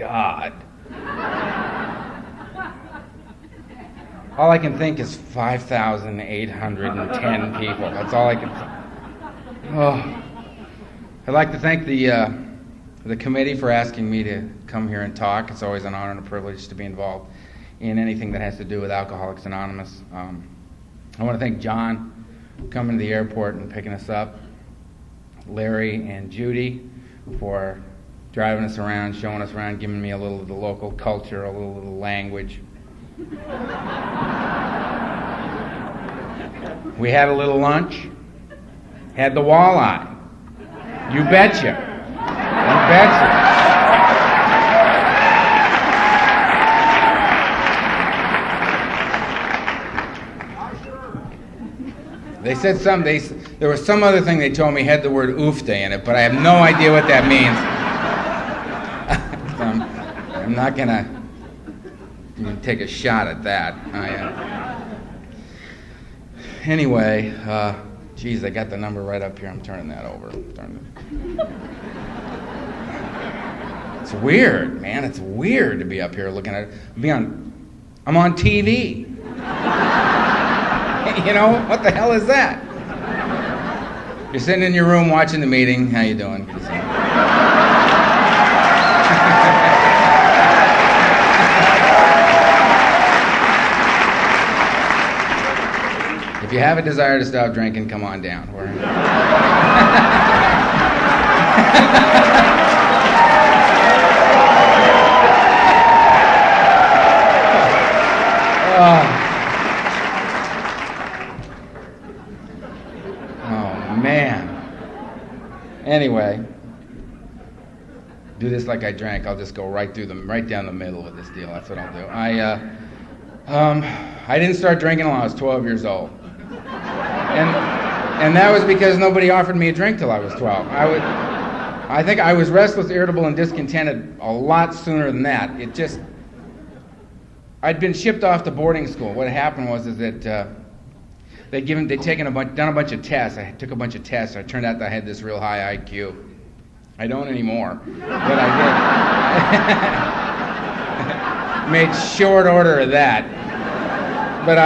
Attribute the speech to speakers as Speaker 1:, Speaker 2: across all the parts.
Speaker 1: God. All I can think is 5,810 people. That's all I can think. Oh. I'd like to thank the committee for asking me to come here and talk. It's always an honor and a privilege to be involved in anything that has to do with Alcoholics Anonymous. I want to thank John for coming to the airport and picking us up, Larry and Judy for driving us around, showing us around, giving me a little of the local culture, a little of the language. We had a little lunch, had the walleye. You betcha. You betcha. They said there was some other thing they told me had the word oofta in it, but I have no idea what that means. I'm not going to take a shot at that. Anyway, geez, I got the number right up here. I'm turning that over. It's weird, man. It's weird to be up here looking at it. I'm on TV. You know, what the hell is that? You're sitting in your room watching the meeting. How you doing? If you have a desire to stop drinking, come on down. Oh, man. Anyway, do this like I drank. I'll just go right down the middle of this deal. That's what I'll do. I didn't start drinking until I was 12 years old. And that was because nobody offered me a drink till I was 12. I think I was restless, irritable, and discontented a lot sooner than that. I'd been shipped off to boarding school. What happened was that they'd done a bunch of tests. I took a bunch of tests. It turned out that I had this real high IQ. I don't anymore, but I did. Made short order of that. But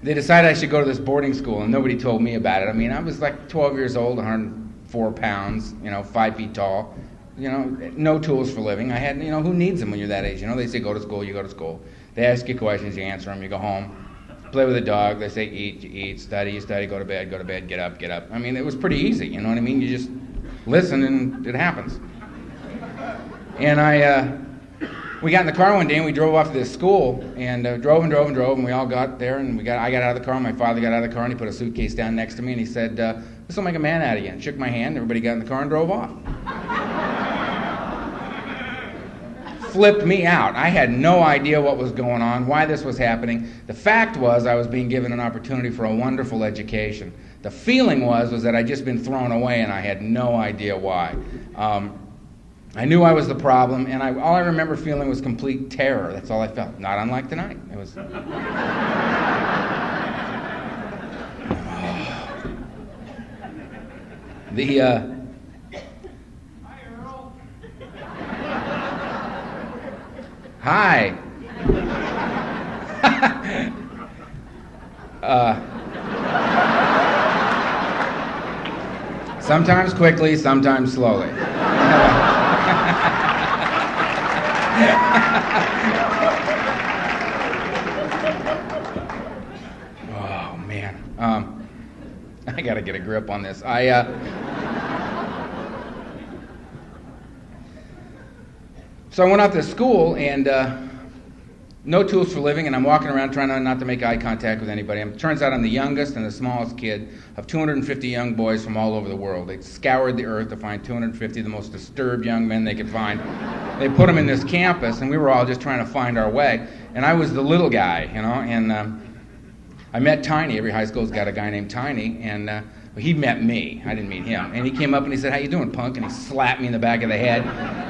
Speaker 1: they decided I should go to this boarding school, and nobody told me about it. I mean, I was like 12 years old, 104 pounds, 5 feet tall, no tools for living. I had, who needs them when you're that age? They say go to school, you go to school. They ask you questions, you answer them, you go home, play with a dog. They say eat, you eat, study, you study, go to bed, get up. I mean, it was pretty easy, you know what I mean? You just listen and it happens. And we got in the car one day and we drove off to this school and drove and we all got there and I got out of the car and my father got out of the car and he put a suitcase down next to me and he said, this will make a man out of you, and shook my hand. Everybody got in the car and drove off. Flipped me out. I had no idea what was going on, why this was happening. The fact was I was being given an opportunity for a wonderful education. The feeling was that I'd just been thrown away and I had no idea why. I knew I was the problem, and all I remember feeling was complete terror. That's all I felt. Not unlike tonight. It was.
Speaker 2: Hi, Earl.
Speaker 1: Hi. Sometimes quickly, sometimes slowly. Oh, man. I got to get a grip on this. So I went out to school and no tools for living, and I'm walking around trying not to make eye contact with anybody. Turns out I'm the youngest and the smallest kid of 250 young boys from all over the world. They scoured the earth to find 250 of the most disturbed young men they could find. They put them in this campus, and we were all just trying to find our way. And I was the little guy, and I met Tiny. Every high school's got a guy named Tiny, and he met me. I didn't meet him. And he came up and he said, "How you doing, punk?" And he slapped me in the back of the head,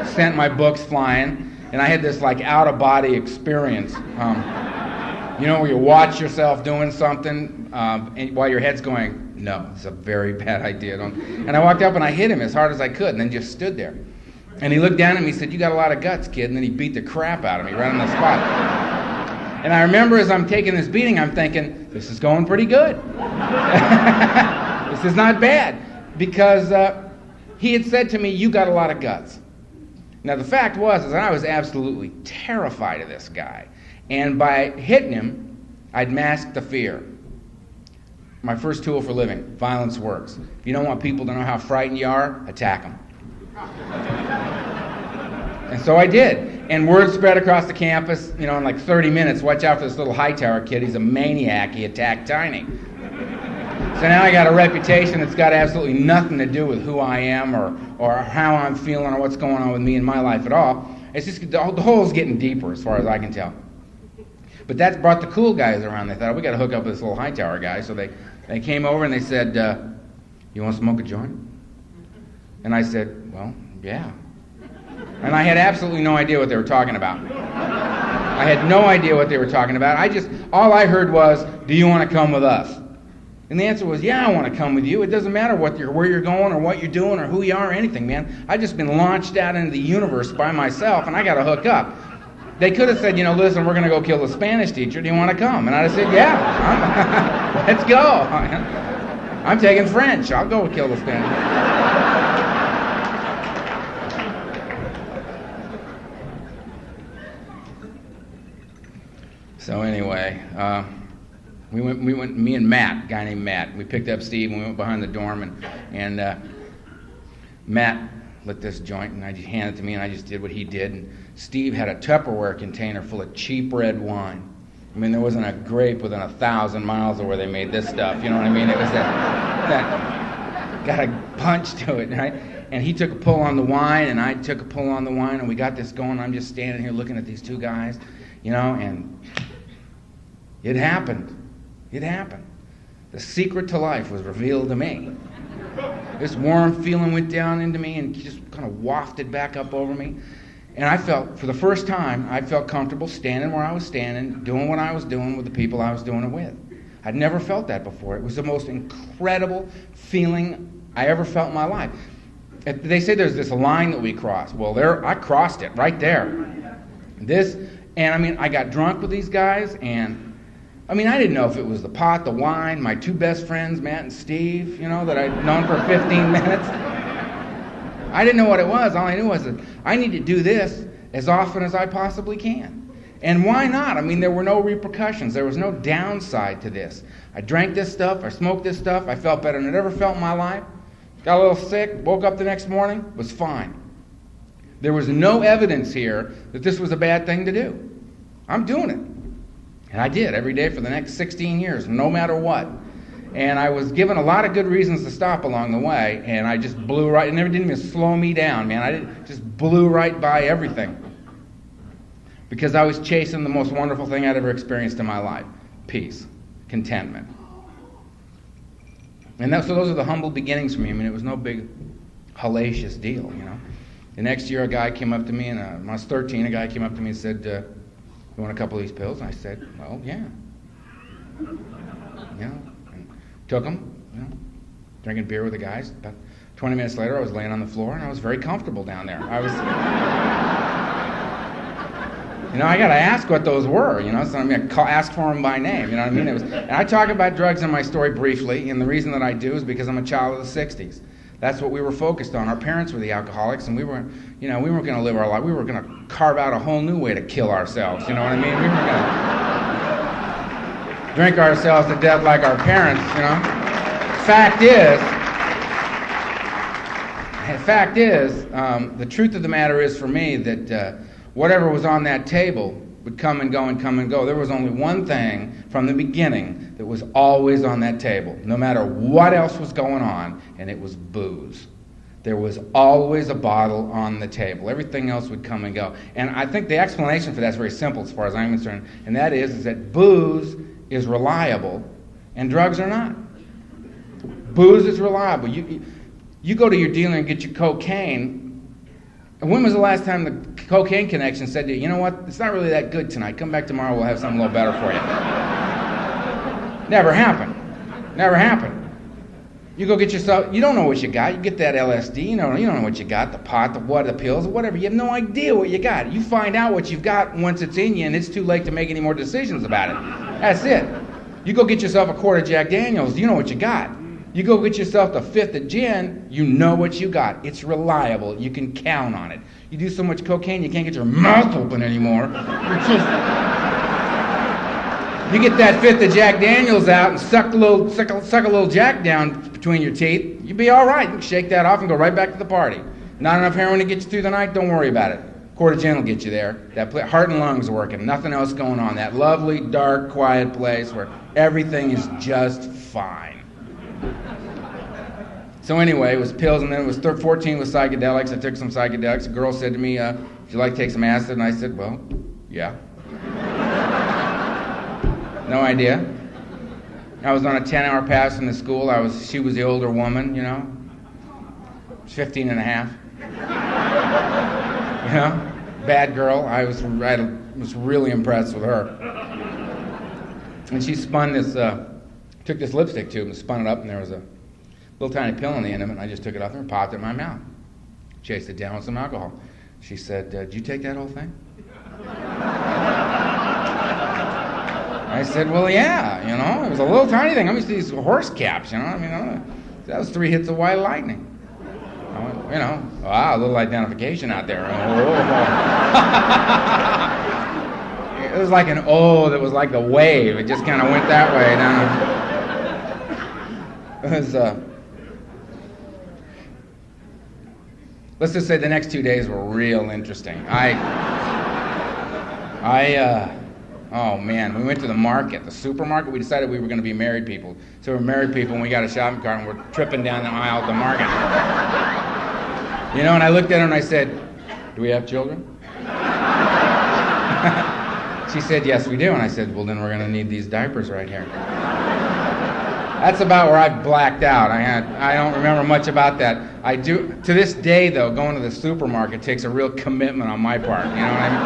Speaker 1: sent my books flying. And I had this out-of-body experience. You know, where you watch yourself doing something and while your head's going, no, it's a very bad idea. And I walked up and I hit him as hard as I could and then just stood there. And he looked down at me and he said, "You got a lot of guts, kid." And then he beat the crap out of me right on the spot. And I remember as I'm taking this beating, I'm thinking, this is going pretty good. This is not bad. Because he had said to me, "You got a lot of guts." Now, the fact was that I was absolutely terrified of this guy. And by hitting him, I'd masked the fear. My first tool for living, violence works. If you don't want people to know how frightened you are, attack them. And so I did. And word spread across the campus, in like 30 minutes, watch out for this little Hightower kid. He's a maniac. He attacked Tiny. So now I got a reputation that's got absolutely nothing to do with who I am or how I'm feeling or what's going on with me in my life at all. It's just the hole's getting deeper as far as I can tell. But that brought the cool guys around. They thought, we got to hook up with this little Hightower guy. So they came over and they said, "You want to smoke a joint?" And I said, "Well, yeah." And I had absolutely no idea what they were talking about. I had no idea what they were talking about. All I heard was, "Do you want to come with us?" And the answer was, "Yeah, I want to come with you. It doesn't matter where you're going or what you're doing or who you are or anything, man. I've just been launched out into the universe by myself and I got to hook up." They could have said, "Listen, we're going to go kill the Spanish teacher. Do you want to come?" And I'd have said, "Yeah, let's go. I'm taking French. I'll go kill the Spanish teacher." So anyway, we went. Me and Matt, a guy named Matt. We picked up Steve and we went behind the dorm and Matt lit this joint and I just handed it to me and I just did what he did. And Steve had a Tupperware container full of cheap red wine. I mean, there wasn't a grape within 1,000 miles of where they made this stuff. You know what I mean? It was that got a punch to it, right? And he took a pull on the wine and I took a pull on the wine and we got this going. I'm just standing here looking at these two guys, and it happened. It happened. The secret to life was revealed to me. This warm feeling went down into me and just kind of wafted back up over me. And I felt, for the first time, I felt comfortable standing where I was standing, doing what I was doing with the people I was doing it with. I'd never felt that before. It was the most incredible feeling I ever felt in my life. They say there's this line that we cross. Well, I crossed it right there. I got drunk with these guys, and I didn't know if it was the pot, the wine, my two best friends, Matt and Steve, that I'd known for 15 minutes. I didn't know what it was. All I knew was that I need to do this as often as I possibly can. And why not? There were no repercussions. There was no downside to this. I drank this stuff. I smoked this stuff. I felt better than I'd ever felt in my life. Got a little sick. Woke up the next morning. Was fine. There was no evidence here that this was a bad thing to do. I'm doing it. And I did every day for the next 16 years, no matter what. And I was given a lot of good reasons to stop along the way, and I just blew right, it never didn't even slow me down, man. I just blew right by everything. Because I was chasing the most wonderful thing I'd ever experienced in my life. Peace. Contentment. And so those are the humble beginnings for me. It was no big hellacious deal, The next year a guy came up to me, and when I was 13, a guy came up to me and said, "You want a couple of these pills?" And I said, "Well, yeah." And took them, drinking beer with the guys. About 20 minutes later, I was laying on the floor, and I was very comfortable down there. I was, I got to ask what those were, so ask for them by name, you know what I mean? And I talk about drugs in my story briefly, and the reason that I do is because I'm a child of the 60s. That's what we were focused on. Our parents were the alcoholics, and we weren't going to live our life. We were going to carve out a whole new way to kill ourselves, you know what I mean? We weren't going to drink ourselves to death like our parents, Fact is, the truth of the matter is for me that whatever was on that table would come and go and come and go. There was only one thing from the beginning that was always on that table, no matter what else was going on, and it was booze. There was always a bottle on the table. Everything else would come and go. And I think the explanation for that is very simple as far as I'm concerned, and that is that booze is reliable and drugs are not. Booze is reliable. You go to your dealer and get your cocaine. When was the last time the cocaine connection said to you, you know what, it's not really that good tonight. Come back tomorrow, we'll have something a little better for you. Never happened. Never happened. You go get yourself, you don't know what you got. You get that LSD, you don't know what you got, the pot, the pills, whatever. You have no idea what you got. You find out what you've got once it's in you, and it's too late to make any more decisions about it. That's it. You go get yourself a quart of Jack Daniels, you know what you got. You go get yourself the fifth of gin, you know what you got. It's reliable. You can count on it. You do so much cocaine, you can't get your mouth open anymore. You get that fifth of Jack Daniels out and suck a little Jack down between your teeth, you'll be all right. You can shake that off and go right back to the party. Not enough heroin to get you through the night? Don't worry about it. Quart of gin will get you there. That heart and lungs working, nothing else going on. That lovely, dark, quiet place where everything is just fine. So anyway, it was pills, and then it was 14 with psychedelics. I took some psychedelics. A girl said to me, would you like to take some acid? And I said, well, yeah. No idea. I was on a 10-hour pass in the school. She was the older woman, 15 and a half. Bad girl. I was really impressed with her. And she spun this, took this lipstick tube and spun it up, and there was a little tiny pill on the end of it, and I just took it off and popped it in my mouth. Chased it down with some alcohol. She said, did you take that whole thing? I said, well, yeah, it was a little tiny thing. I'm used to these horse caps, that was 3 hits of white lightning. I went, wow, a little identification out there. It was like an O that was like the wave. It just kind of went that way down. It was, let's just say the next 2 days were real interesting. Oh man, we went to the market, the supermarket. We decided we were going to be married people. So we're married people, and we got a shopping cart, and we're tripping down the aisle at the market. And I looked at her and I said, do we have children? She said, yes, we do. And I said, well, then we're going to need these diapers right here. That's about where I blacked out. I don't remember much about that. I do, to this day, though, going to the supermarket takes a real commitment on my part. You know what I mean?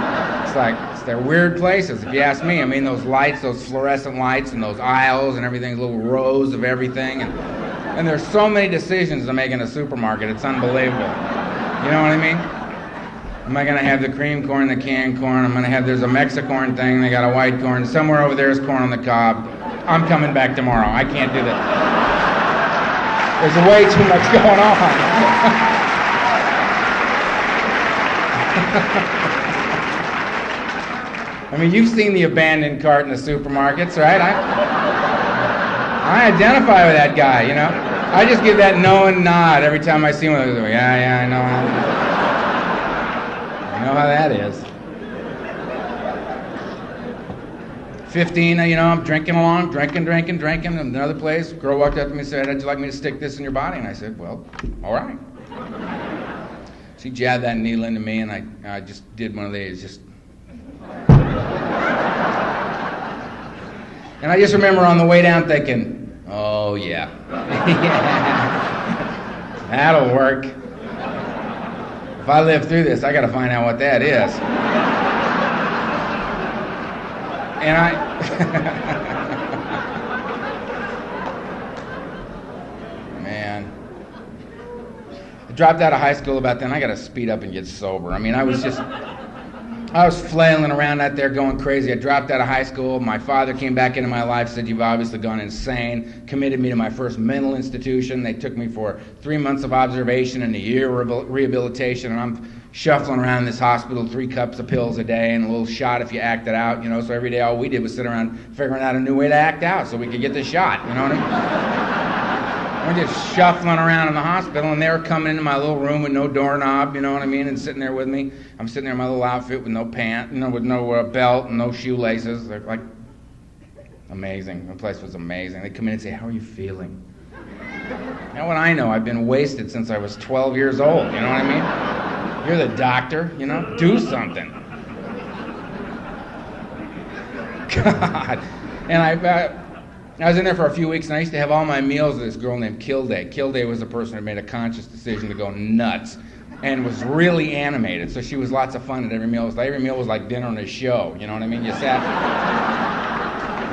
Speaker 1: They're weird places, if you ask me. I mean, those lights, those fluorescent lights, and those aisles and everything, little rows of everything. And there's so many decisions to make in a supermarket. It's unbelievable. You know what I mean? Am I going to have the cream corn, the canned corn? There's a Mexicorn thing, they got a white corn. Somewhere over there is corn on the cob. I'm coming back tomorrow. I can't do that. There's way too much going on. I mean, you've seen the abandoned cart in the supermarkets, right? I identify with that guy, I just give that knowing nod every time I see one. I go, yeah, I know. You know how that is. 15, I'm drinking along, drinking. In another place, girl walked up to me and said, would you like me to stick this in your body? And I said, well, all right. She jabbed that needle into me, and I just did one of these, And I just remember on the way down thinking, oh, yeah. That'll work. If I live through this, I got to find out what that is. And man, I dropped out of high school about then. I got to speed up and get sober. I mean, I was flailing around out there going crazy. I dropped out of high school. My father came back into my life, said, you've obviously gone insane, committed me to my first mental institution. They took me for 3 months of observation and a year of rehabilitation, and I'm shuffling around this hospital, 3 cups of pills a day and a little shot if you act it out, so every day all we did was sit around figuring out a new way to act out so we could get the shot, you know what I mean? We're just shuffling around in the hospital, and they were coming into my little room with no doorknob, you know what I mean, and sitting there with me. I'm sitting there in my little outfit with no pants, with no belt and no shoelaces. They're like, amazing. The place was amazing. They come in and say, how are you feeling? Now what I know, I've been wasted since I was 12 years old, you know what I mean? You're the doctor, do something. God. And I was in there for a few weeks, and I used to have all my meals with this girl named Kilday. Kilday was the person who made a conscious decision to go nuts. and was really animated. So she was lots of fun at every meal. Every meal was like dinner on a show, you know what I mean? You sat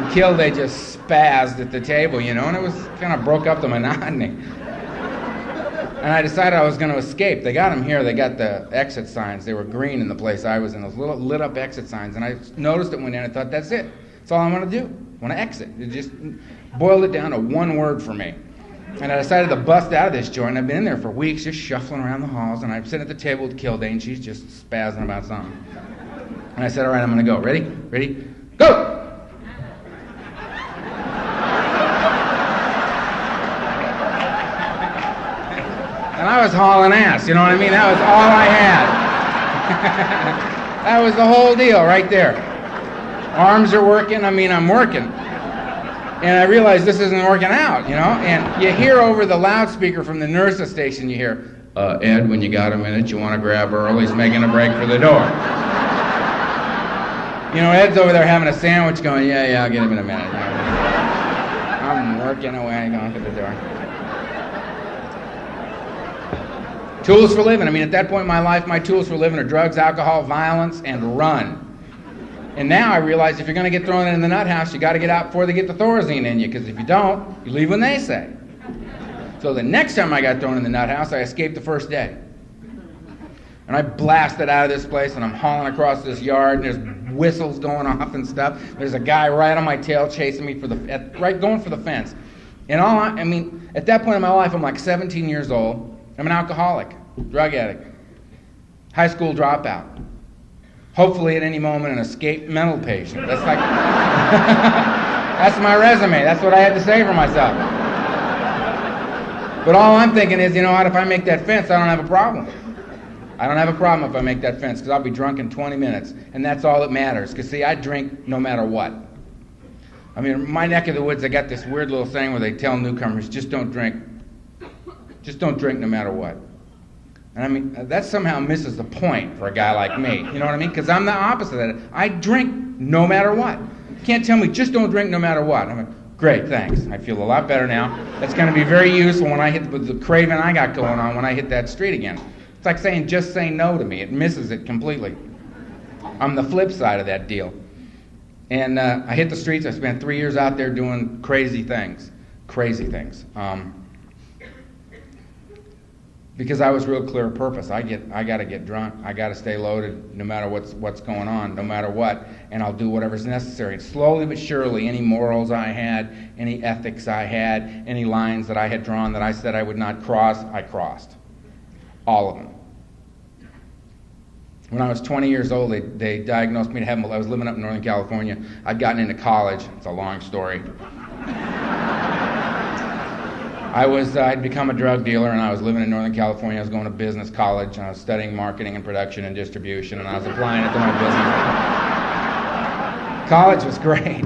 Speaker 1: until they just spazzed at the table, you know, and it was kind of broke up the monotony. And I decided I was going to escape. They got them here. They got the exit signs. They were green in the place I was in, those little lit up exit signs. And I noticed it went in. I thought, that's it. That's all I want to do. I want to exit. It just boiled it down to one word for me. And I decided to bust out of this joint. I've been in there for weeks, just shuffling around the halls. And I'm sitting at the table with Kildane. She's just spazzing about something. And I said, all right, I'm going to go. Ready? Ready? Go! And I was hauling ass, you know what I mean? That was all I had. That was the whole deal right there. Arms are working, I'm working. And I realized this isn't working out, you know? And you hear over the loudspeaker from the nurse's station, you hear, Ed, when you got a minute, you want to grab Earl, he's making a break for the door. You know, Ed's over there having a sandwich going, yeah, I'll get him in a minute. You know? I'm working away, going to the door. Tools for living. At that point in my life, my tools for living are drugs, alcohol, violence, and run. And now I realize if you're going to get thrown in the nut house, you got to get out before they get the Thorazine in you, because if you don't, you leave when they say. So the next time I got thrown in the nut house, I escaped the first day. And I blasted out of this place, and I'm hauling across this yard, and there's whistles going off and stuff. There's a guy right on my tail chasing me going for the fence. And at that point in my life, I'm like 17 years old. I'm an alcoholic, drug addict, high school dropout. Hopefully at any moment an escaped mental patient. That's like, that's my resume. That's what I had to say for myself. But all I'm thinking is, you know what, if I make that fence, I don't have a problem. I don't have a problem if I make that fence, because I'll be drunk in 20 minutes, and that's all that matters. Because see, I drink no matter what. My neck of the woods, I got this weird little thing where they tell newcomers, just don't drink. Just don't drink no matter what. And that somehow misses the point for a guy like me. You know what I mean? Because I'm the opposite of that. I drink no matter what. You can't tell me just don't drink no matter what. I'm like, great, thanks. I feel a lot better now. That's going to be very useful when I hit the craving I got going on when I hit that street again. It's like saying just say no to me. It misses it completely. I'm the flip side of that deal. And I hit the streets. I spent 3 years out there doing crazy things. Because I was real clear of purpose. I got to get drunk. I got to stay loaded no matter what's going on, no matter what, and I'll do whatever's necessary. And slowly but surely, any morals I had, any ethics I had, any lines that I had drawn that I said I would not cross, I crossed. All of them. When I was 20 years old, they diagnosed me to have, I was living up in Northern California. I'd gotten into college. It's a long story. I'd become a drug dealer, and I was living in Northern California. I was going to business college, and I was studying marketing and production and distribution, and I was applying it to my business. College was great.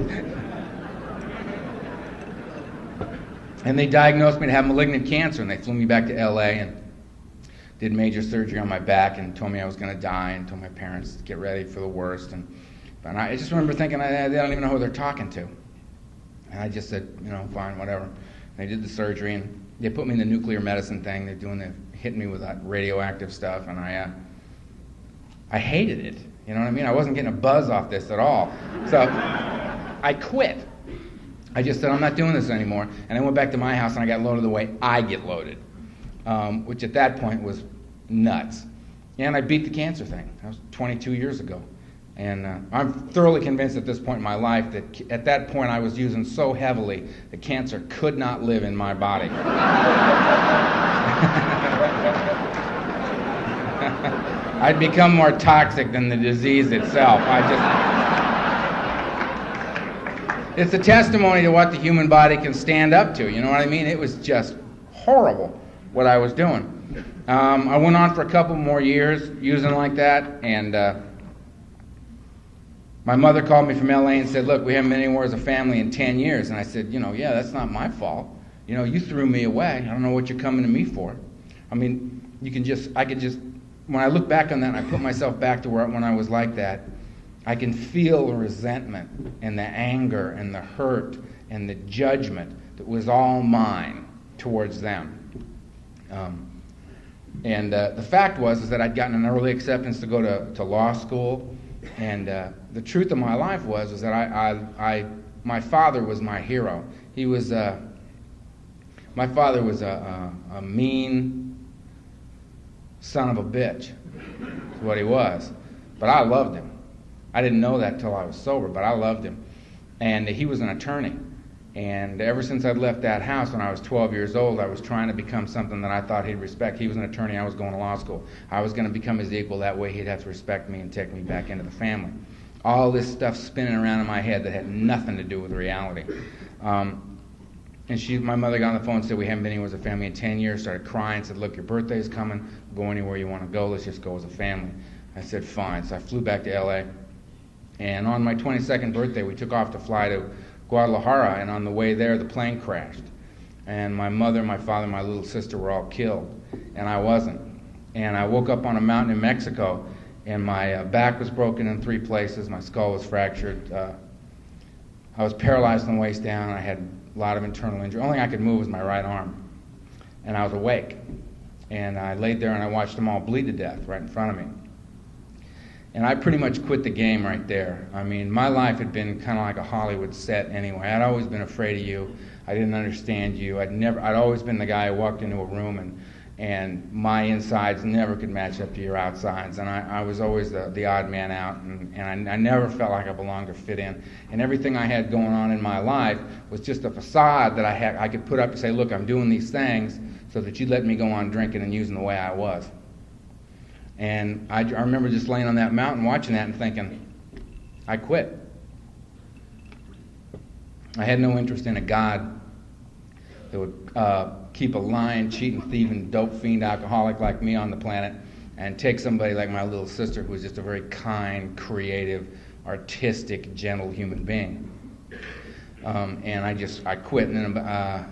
Speaker 1: And they diagnosed me to have malignant cancer, and they flew me back to LA and did major surgery on my back and told me I was going to die and told my parents to get ready for the worst. And I just remember thinking, they don't even know who they're talking to. And I just said, fine, whatever. They did the surgery, and they put me in the nuclear medicine thing. They're hitting me with that radioactive stuff, and I hated it. You know what I mean? I wasn't getting a buzz off this at all. So I quit. I just said, I'm not doing this anymore. And I went back to my house, and I got loaded the way I get loaded, which at that point was nuts. And I beat the cancer thing. That was 22 years ago. And I'm thoroughly convinced at this point in my life that at that point I was using so heavily that cancer could not live in my body. I'd become more toxic than the disease itself. It's a testimony to what the human body can stand up to, you know what I mean? It was just horrible what I was doing. I went on for a couple more years using like that, and my mother called me from LA and said, look, we haven't been anywhere as a family in 10 years. And I said, yeah, that's not my fault. You threw me away. I don't know what you're coming to me for. When I look back on that and I put myself back to when I was like that, I can feel the resentment and the anger and the hurt and the judgment that was all mine towards them. And the fact was is that I'd gotten an early acceptance to go to law school. And the truth of my life was is that my father was my hero. He was my father was a mean son of a bitch. That's what he was. But I loved him. I didn't know that till I was sober, but I loved him. And he was an attorney. And ever since I'd left that house when I was 12 years old, I was trying to become something that I thought he'd respect. He was an attorney. I was going to law school. I was going to become his equal. That way he'd have to respect me and take me back into the family. All this stuff spinning around in my head that had nothing to do with reality. And my mother got on the phone and said, we haven't been here as a family in 10 years, started crying, said, look, your birthday's coming. Go anywhere you want to go. Let's just go as a family. I said, fine. So I flew back to L.A. And on my 22nd birthday, we took off to fly to Guadalajara, and on the way there, the plane crashed. And my mother, my father, my little sister were all killed, and I wasn't. And I woke up on a mountain in Mexico, and my back was broken in 3 places. My skull was fractured. I was paralyzed from the waist down. I had a lot of internal injury. The only thing I could move was my right arm. And I was awake. And I laid there and I watched them all bleed to death right in front of me. And I pretty much quit the game right there. I mean, my life had been kind of like a Hollywood set anyway. I'd always been afraid of you. I didn't understand you. I'd always been the guy who walked into a room and my insides never could match up to your outsides. And I was always the odd man out, and I never felt like I belonged or fit in. And everything I had going on in my life was just a facade that I could put up to say, look, I'm doing these things so that you'd let me go on drinking and using the way I was. And I remember just laying on that mountain watching that and thinking, I quit. I had no interest in a God that would keep a lying, cheating, thieving, dope fiend alcoholic like me on the planet and take somebody like my little sister who was just a very kind, creative, artistic, gentle human being. And I quit. And then a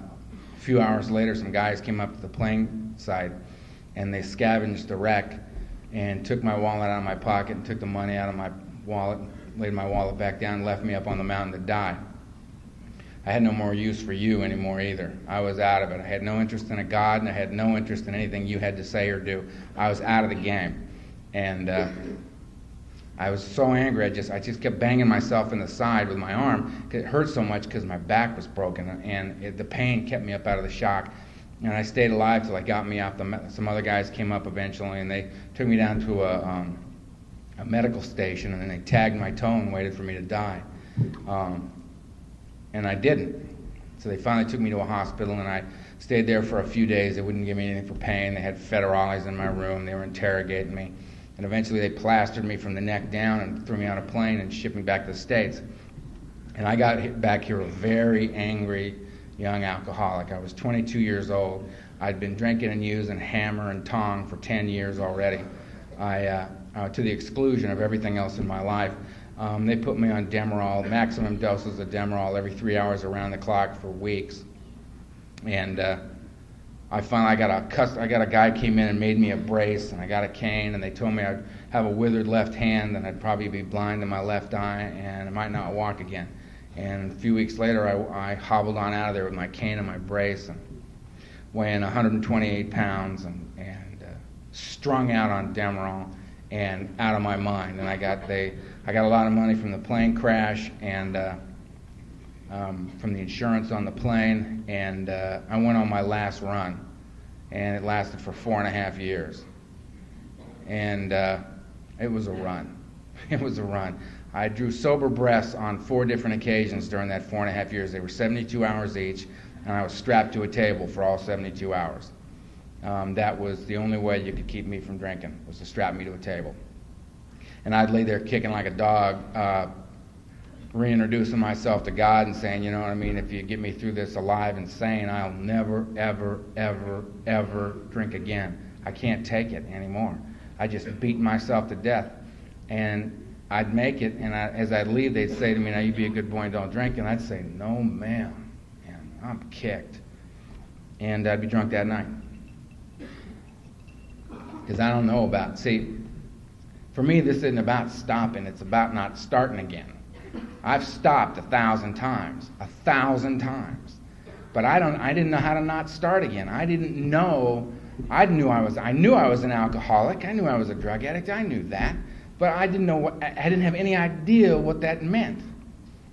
Speaker 1: few hours later, some guys came up to the plane side and they scavenged the wreck and took my wallet out of my pocket and took the money out of my wallet, laid my wallet back down and left me up on the mountain to die. I had no more use for you anymore either. I was out of it. I had no interest in a God, and I had no interest in anything you had to say or do. I was out of the game. And I was so angry, I just kept banging myself in the side with my arm. It hurt so much because my back was broken, and the pain kept me up out of the shock. And I stayed alive till I got me out. Some other guys came up eventually, and they took me down to a medical station, and then they tagged my toe and waited for me to die. And I didn't. So they finally took me to a hospital, and I stayed there for a few days. They wouldn't give me anything for pain. They had federales in my room. They were interrogating me. And eventually they plastered me from the neck down and threw me on a plane and shipped me back to the States. And I got back here a very angry young alcoholic. I was 22 years old. I'd been drinking and using hammer and tong for 10 years already, to the exclusion of everything else in my life. They put me on Demerol, maximum doses of Demerol every 3 hours around the clock for weeks. And I finally got a guy came in and made me a brace, and I got a cane, and they told me I'd have a withered left hand, and I'd probably be blind in my left eye, and I might not walk again. And a few weeks later, I hobbled on out of there with my cane and my brace, and weighing 128 pounds, and strung out on Demerol, and out of my mind. And I got a lot of money from the plane crash and from the insurance on the plane, and I went on my last run, and it lasted for 4.5 years. And it was a run. It was a run. I drew sober breaths on 4 different occasions during that 4.5 years. They were 72 hours each, and I was strapped to a table for all 72 hours. That was the only way you could keep me from drinking, was to strap me to a table. And I'd lay there kicking like a dog, reintroducing myself to God and saying, you know what I mean, if you get me through this alive and sane, I'll never, ever, ever, ever drink again. I can't take it anymore. I just beat myself to death. And I'd make it, and as I'd leave, they'd say to me, now you be a good boy and don't drink. And I'd say, no, ma'am, I'm kicked. And I'd be drunk that night. Because I don't know for me, this isn't about stopping. It's about not starting again. I've stopped 1,000 times. 1,000 times. But I didn't know how to not start again. I didn't know I knew I was an alcoholic. I knew I was a drug addict. I knew that. But I didn't have any idea what that meant.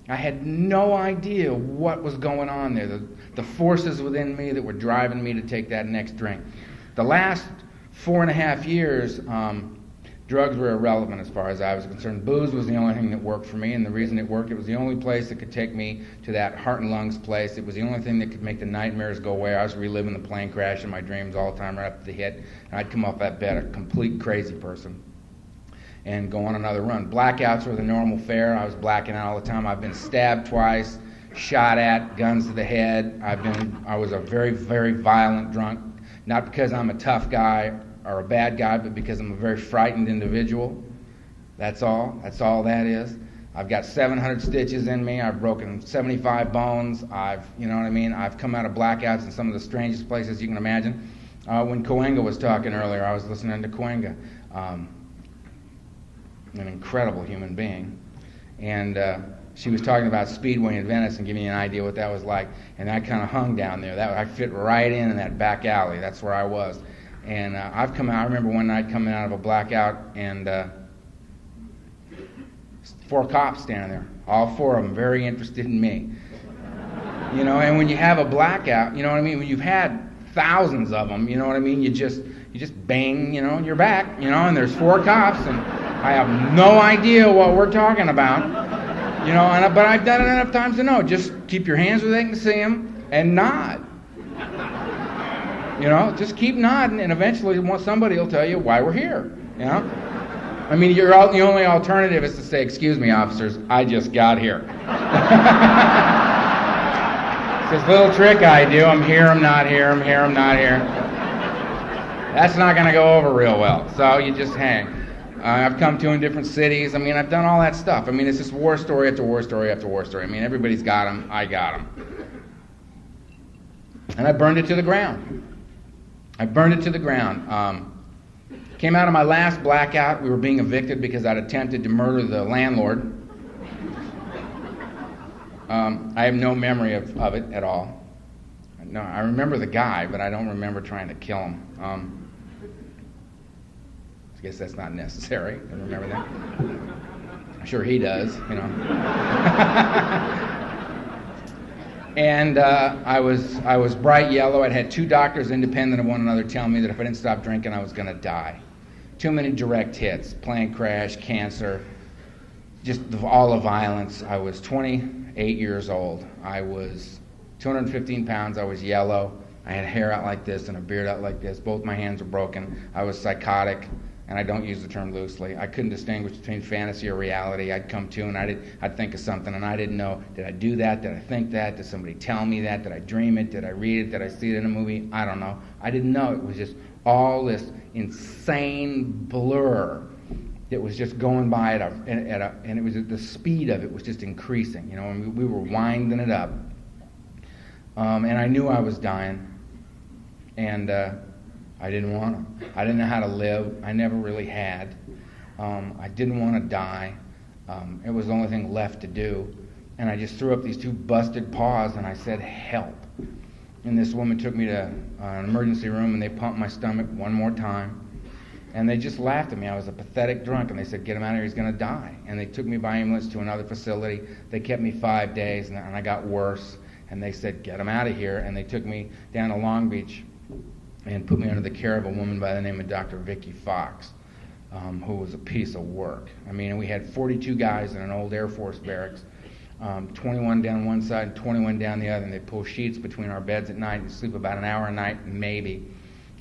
Speaker 1: I had no idea what was going on there, the forces within me that were driving me to take that next drink. The last 4.5 years, drugs were irrelevant as far as I was concerned. Booze was the only thing that worked for me, and the reason it worked, it was the only place that could take me to that heart and lungs place. It was the only thing that could make the nightmares go away. I was reliving the plane crash in my dreams all the time right after the hit, and I'd come off that bed a complete crazy person and go on another run. Blackouts were the normal fare. I was blacking out all the time. I've been stabbed twice, shot at, guns to the head. I was a very, very violent drunk, not because I'm a tough guy or a bad guy, but because I'm a very frightened individual. That's all. That's all that is. I've got 700 stitches in me. I've broken 75 bones. You know what I mean? I've come out of blackouts in some of the strangest places you can imagine. When Coenga was talking earlier, I was listening to Coenga. An incredible human being, and she was talking about Speedway in Venice and giving me an idea what that was like, and I kind of hung down there. I fit right in that back alley. That's where I was, and I remember one night coming out of a blackout, and 4 cops standing there, all 4 of them very interested in me, you know. And when you have a blackout, you know what I mean, when you've had thousands of them, you know what I mean, you just bang, you know, you're back, you know, and there's 4 cops, and I have no idea what we're talking about, you know, but I've done it enough times to know. Just keep your hands where they can see them and nod. You know, just keep nodding, and eventually somebody will tell you why we're here, you know. I mean, the only alternative is to say, "Excuse me, officers, I just got here." It's this little trick I do. I'm here, I'm not here, I'm here, I'm not here. That's not going to go over real well, so you just hang. I've come to in different cities. I mean, I've done all that stuff. I mean, it's just war story after war story after war story. I mean, everybody's got them. I got them. And I burned it to the ground. Came out of my last blackout. We were being evicted because I'd attempted to murder the landlord. I have no memory of it at all. No, I remember the guy, but I don't remember trying to kill him. I guess that's not necessary. I remember that. I'm sure he does, you know. And I was bright yellow. I'd had 2 doctors independent of one another tell me that if I didn't stop drinking, I was going to die. Too many direct hits, plane crash, cancer, just all the violence. I was 28 years old. I was 215 pounds. I was yellow. I had hair out like this and a beard out like this. Both my hands were broken. I was psychotic. And I don't use the term loosely. I couldn't distinguish between fantasy or reality. I'd come to and I'd think of something and I didn't know, did I do that? Did I think that? Did somebody tell me that? Did I dream it? Did I read it? Did I see it in a movie? I don't know. I didn't know. It was just all this insane blur that was just going by and it was the speed of it was just increasing. You know, and we were winding it up. And I knew I was dying. And I didn't want to. I didn't know how to live. I never really had. I didn't want to die. It was the only thing left to do. And I just threw up these 2 busted paws and I said, "Help." And this woman took me to an emergency room and they pumped my stomach one more time. And they just laughed at me. I was a pathetic drunk. And they said, "Get him out of here, he's going to die." And they took me by ambulance to another facility. They kept me 5 days and I got worse. And they said, "Get him out of here." And they took me down to Long Beach and put me under the care of a woman by the name of Dr. Vicki Fox, who was a piece of work. I mean, we had 42 guys in an old Air Force barracks, 21 down one side and 21 down the other, and they pull sheets between our beds at night and sleep about an hour a night, maybe.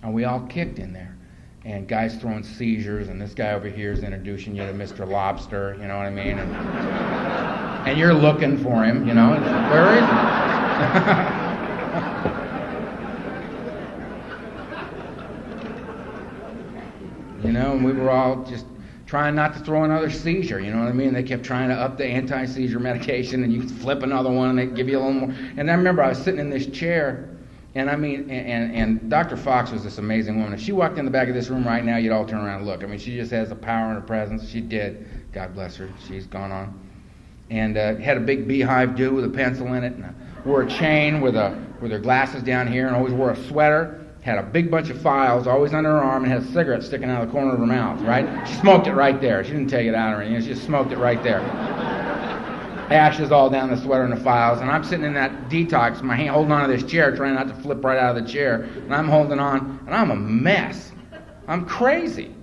Speaker 1: And we all kicked in there. And guys throwing seizures, and this guy over here is introducing you to Mr. Lobster, you know what I mean? And you're looking for him, you know. Where is he? You know, and we were all just trying not to throw another seizure, you know what I mean? They kept trying to up the anti-seizure medication, and you could flip another one, and they'd give you a little more. And I remember I was sitting in this chair, and I mean, and Dr. Fox was this amazing woman. If she walked in the back of this room right now, you'd all turn around and look. I mean, she just has a power in her presence. She did. God bless her. She's gone on. And had a big beehive do with a pencil in it, and wore a chain with her glasses down here, and always wore a sweater. had a big bunch of files always under her arm and had a cigarette sticking out of the corner of her mouth, right? She smoked it right there. She didn't take it out or anything. She just smoked it right there. Ashes all down the sweater and the files, and I'm sitting in that detox, my hand holding on to this chair, trying not to flip right out of the chair, and I'm holding on, and I'm a mess. I'm crazy.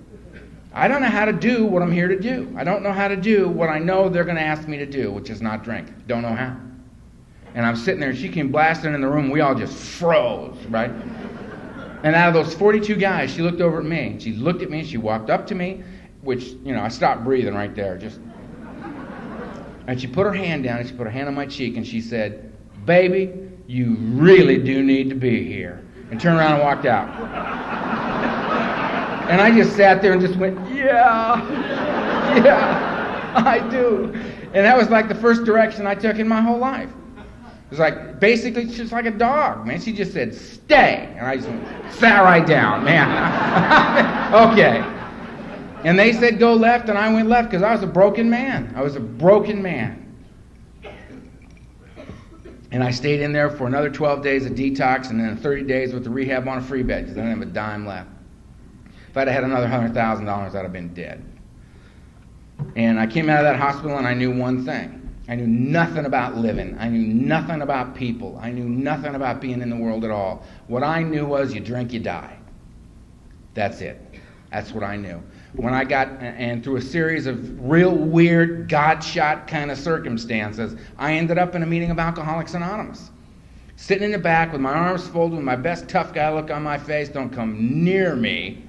Speaker 1: I don't know how to do what I'm here to do. I don't know how to do what I know they're going to ask me to do, which is not drink. Don't know how. And I'm sitting there, and she came blasting in the room, we all just froze, right? And out of those 42 guys, she looked over at me. She looked at me, she walked up to me, which, I stopped breathing right there, and she put her hand down, and she put her hand on my cheek, and she said, "Baby, you really do need to be here." And turned around and walked out. And I just sat there and just went, yeah, I do. And that was like the first direction I took in my whole life. It was like, basically, she's like a dog, man. She just said, "Stay." And I just went, sat right down, man. Okay. And they said go left, and I went left because I was a broken man. I was a broken man. And I stayed in there for another 12 days of detox and then 30 days with the rehab on a free bed because I didn't have a dime left. If I'd have had another $100,000, I'd have been dead. And I came out of that hospital and I knew one thing. I knew nothing about living. I knew nothing about people. I knew nothing about being in the world at all. What I knew was you drink, you die. That's it. That's what I knew. When I got, and through a series of real weird, God-shot kind of circumstances, I ended up in a meeting of Alcoholics Anonymous. Sitting in the back with my arms folded, with my best tough guy look on my face, don't come near me,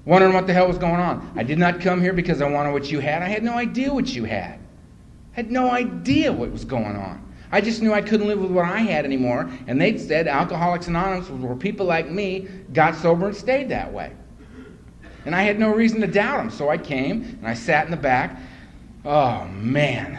Speaker 1: wondering what the hell was going on. I did not come here because I wanted what you had. I had no idea what you had. I had no idea what was going on. I just knew I couldn't live with what I had anymore, and they'd said Alcoholics Anonymous was where people like me got sober and stayed that way. And I had no reason to doubt him, so I came, and I sat in the back. Oh, man.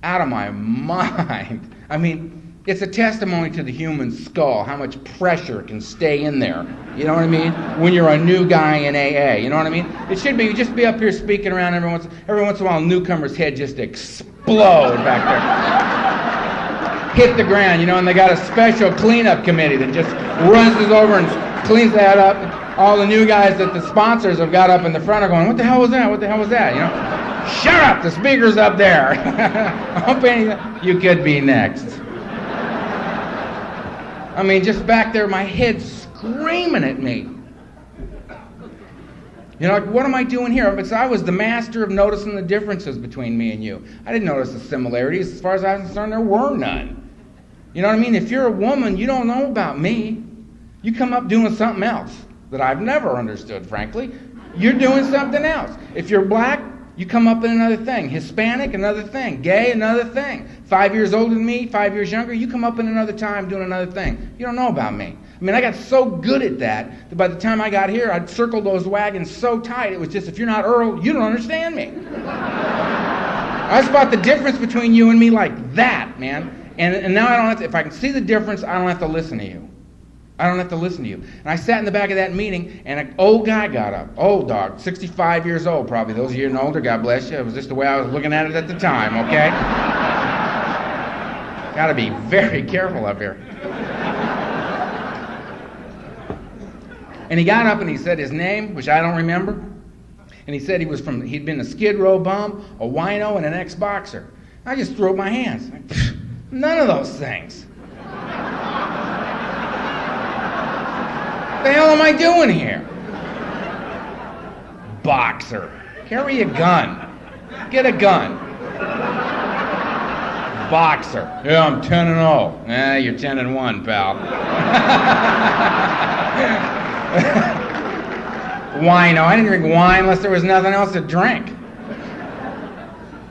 Speaker 1: Out of my mind. I mean, it's a testimony to the human skull, how much pressure can stay in there. You know what I mean? When you're a new guy in AA, you know what I mean? It should be, you just be up here speaking around every once in a while, a newcomer's head just explode back there. Hit the ground, and they got a special cleanup committee that just runs over and cleans that up. All the new guys that the sponsors have got up in the front are going, "What the hell was that? What the hell was that?" Shut up! The speaker's up there. You could be next. I mean, just back there, my head screaming at me. What am I doing here? Because I was the master of noticing the differences between me and you. I didn't notice the similarities. As far as I was concerned, there were none. You know what I mean? If you're a woman, you don't know about me. You come up doing something else that I've never understood, frankly. You're doing something else. If you're black, you come up in another thing. Hispanic, another thing. Gay, another thing. 5 years older than me, 5 years younger, you come up in another time doing another thing. You don't know about me. I mean, I got so good at that by the time I got here, I'd circled those wagons so tight, it was just, if you're not Earl, you don't understand me. I spot the difference between you and me like that, man. And now I don't have to, if I can see the difference, I don't have to listen to you. I don't have to listen to you. And I sat in the back of that meeting, and an old guy got up. Old dog, 65 years old probably. Those of you older, God bless you. It was just the way I was looking at it at the time, okay? Got to be very careful up here. And he got up and he said his name, which I don't remember. And he said he'd been a Skid Row bum, a wino, and an ex-boxer. I just threw up my hands. None of those things. What the hell am I doing here? Boxer. Carry a gun. Get a gun. Boxer. Yeah, I'm 10-0. You're 10-1, pal. Wino. I didn't drink wine unless there was nothing else to drink.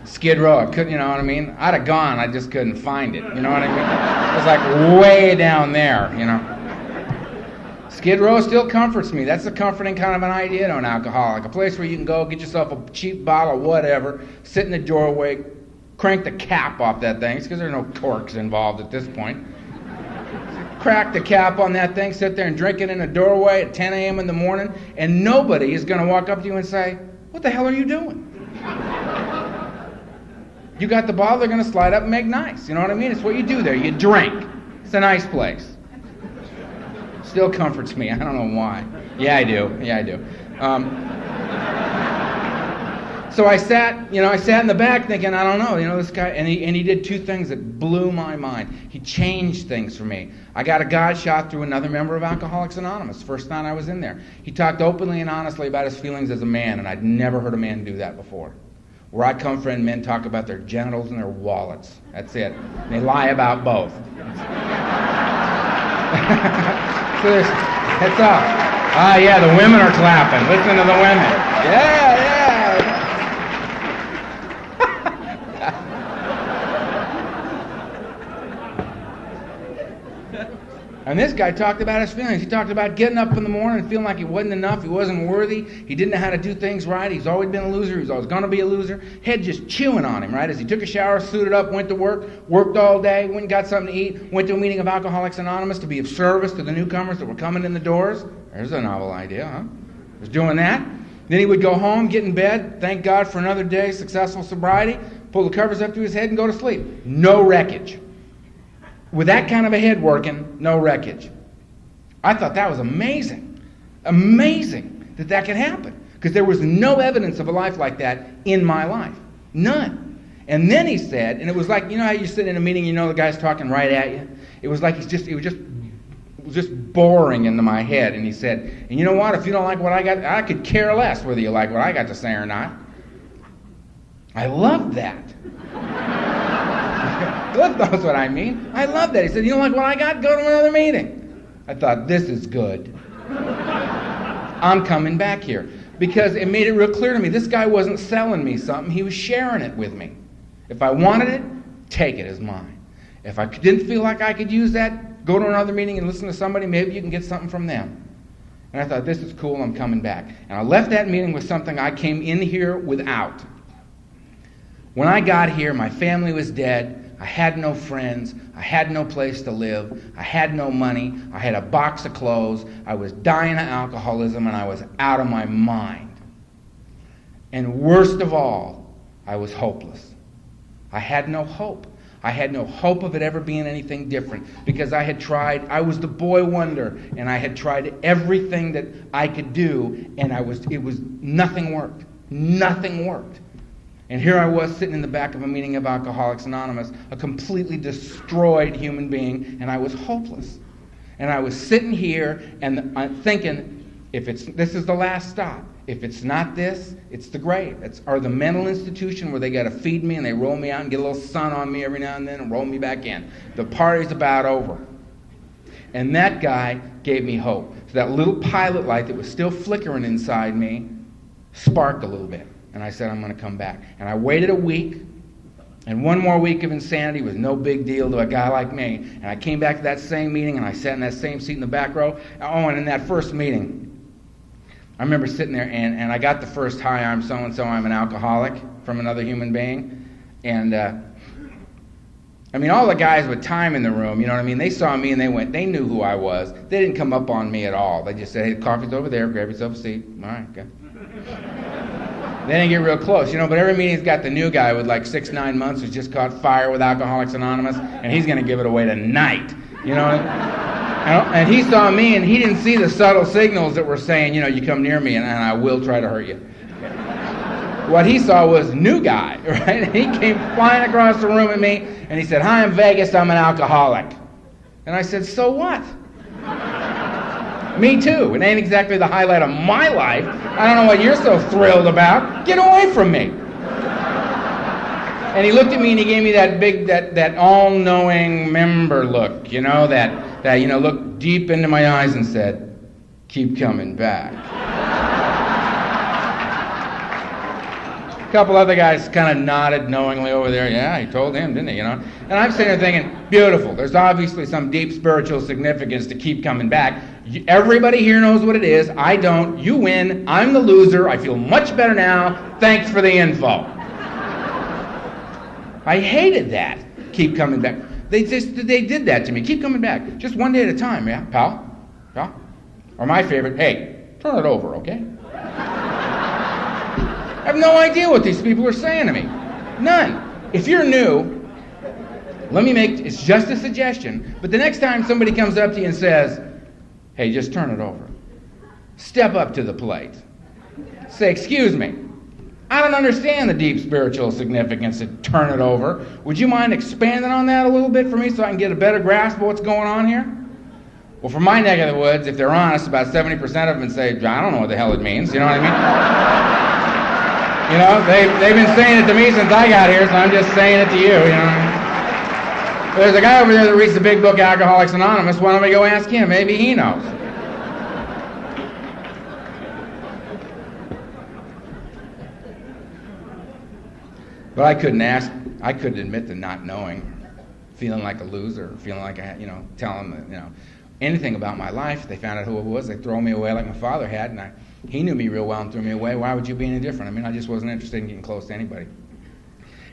Speaker 1: Skid Row. I couldn't, you know what I mean? I'd have gone. I just couldn't find it. You know what I mean? It was like way down there, Skid Row still comforts me. That's a comforting kind of an idea to an alcoholic. A place where you can go, get yourself a cheap bottle of whatever, sit in the doorway, crank the cap off that thing, because there are no corks involved at this point. Crack the cap on that thing, sit there and drink it in the doorway at 10 a.m. in the morning, and nobody is going to walk up to you and say, "What the hell are you doing?" You got the bottle, they're going to slide up and make nice. You know what I mean? It's what you do there. You drink. It's a nice place. Still comforts me. I don't know why. Yeah, I do. So I sat in the back thinking, I don't know, this guy, and he did two things that blew my mind. He changed things for me. I got a God shot through another member of Alcoholics Anonymous, first night I was in there. He talked openly and honestly about his feelings as a man, and I'd never heard a man do that before. Where I come from, men talk about their genitals and their wallets. That's it. And they lie about both. So that's all. Ah, yeah, the women are clapping. Listen to the women. Yeah. And this guy talked about his feelings. He talked about getting up in the morning and feeling like he wasn't enough, he wasn't worthy, he didn't know how to do things right, he's always been a loser, he was always going to be a loser. Head just chewing on him, right? As he took a shower, suited up, went to work, worked all day, went and got something to eat, went to a meeting of Alcoholics Anonymous to be of service to the newcomers that were coming in the doors. There's a novel idea, huh? He was doing that. Then he would go home, get in bed, thank God for another day, successful sobriety, pull the covers up to his head and go to sleep. No wreckage. With that kind of a head working, no wreckage. I thought that was amazing. Amazing that could happen. Because there was no evidence of a life like that in my life. None. And then he said, and it was like, how you sit in a meeting, the guy's talking right at you? It was like it was just boring into my head. And he said, and you know what? If you don't like what I got, I could care less whether you like what I got to say or not. I loved that. Cliff knows what I mean. I love that. He said, you don't like what I got? Go to another meeting. I thought, this is good. I'm coming back here. Because it made it real clear to me, this guy wasn't selling me something, he was sharing it with me. If I wanted it, take it as mine. If I didn't feel like I could use that, go to another meeting and listen to somebody, maybe you can get something from them. And I thought, this is cool, I'm coming back. And I left that meeting with something I came in here without. When I got here, my family was dead. I had no friends, I had no place to live, I had no money, I had a box of clothes, I was dying of alcoholism, and I was out of my mind. And worst of all, I was hopeless. I had no hope. I had no hope of it ever being anything different because I had tried, I was the boy wonder, and I had tried everything that I could do, and nothing worked. Nothing worked. And here I was sitting in the back of a meeting of Alcoholics Anonymous, a completely destroyed human being, and I was hopeless. And I was sitting here and I'm thinking, this is the last stop. If it's not this, it's the grave. Or the mental institution where they got to feed me and they roll me out and get a little sun on me every now and then and roll me back in. The party's about over. And that guy gave me hope. So that little pilot light that was still flickering inside me sparked a little bit. And I said, I'm going to come back. And I waited a week, and one more week of insanity was no big deal to a guy like me. And I came back to that same meeting, and I sat in that same seat in the back row. Oh, and in that first meeting, I remember sitting there, and I got the first, hi, I'm so-and-so, I'm an alcoholic, from another human being. And, all the guys with time in the room, they saw me, and they knew who I was. They didn't come up on me at all. They just said, hey, the coffee's over there, grab yourself a seat. All right, good. They didn't get real close, but every meeting's got the new guy with like 6-9 months who's just caught fire with Alcoholics Anonymous, and he's going to give it away tonight, And he saw me, and he didn't see the subtle signals that were saying, you come near me, and I will try to hurt you. What he saw was new guy, right? And he came flying across the room at me, and he said, hi, I'm Vegas, I'm an alcoholic. And I said, so what? Me too. It ain't exactly the highlight of my life. I don't know what you're so thrilled about. Get away from me. And he looked at me and he gave me that big, that all-knowing member look, that looked deep into my eyes and said, keep coming back. A couple other guys kind of nodded knowingly over there. Yeah, he told him, didn't he, And I'm sitting there thinking, beautiful. There's obviously some deep spiritual significance to keep coming back. Everybody here knows what it is. I don't. You win. I'm the loser. I feel much better now. Thanks for the info. I hated that. Keep coming back. They did that to me. Keep coming back. Just one day at a time, yeah, pal? Pal? Or my favorite, hey, turn it over, okay? I have no idea what these people are saying to me. None. If you're new, it's just a suggestion, but the next time somebody comes up to you and says, Hey, just turn it over. Step up to the plate. Say, excuse me, I don't understand the deep spiritual significance of turn it over. Would you mind expanding on that a little bit for me so I can get a better grasp of what's going on here? Well, from my neck of the woods, if they're honest, about 70% of them say, I don't know what the hell it means. You know what I mean? You know, they've been saying it to me since I got here, so I'm just saying it to you, you know. There's a guy over there that reads the big book, Alcoholics Anonymous. Why don't we go ask him? Maybe he knows. But I couldn't admit to not knowing, feeling like a loser, feeling like I had, tell them, anything about my life. They found out who it was. They throw me away like my father had, and he knew me real well and threw me away. Why would you be any different? I mean, I just wasn't interested in getting close to anybody.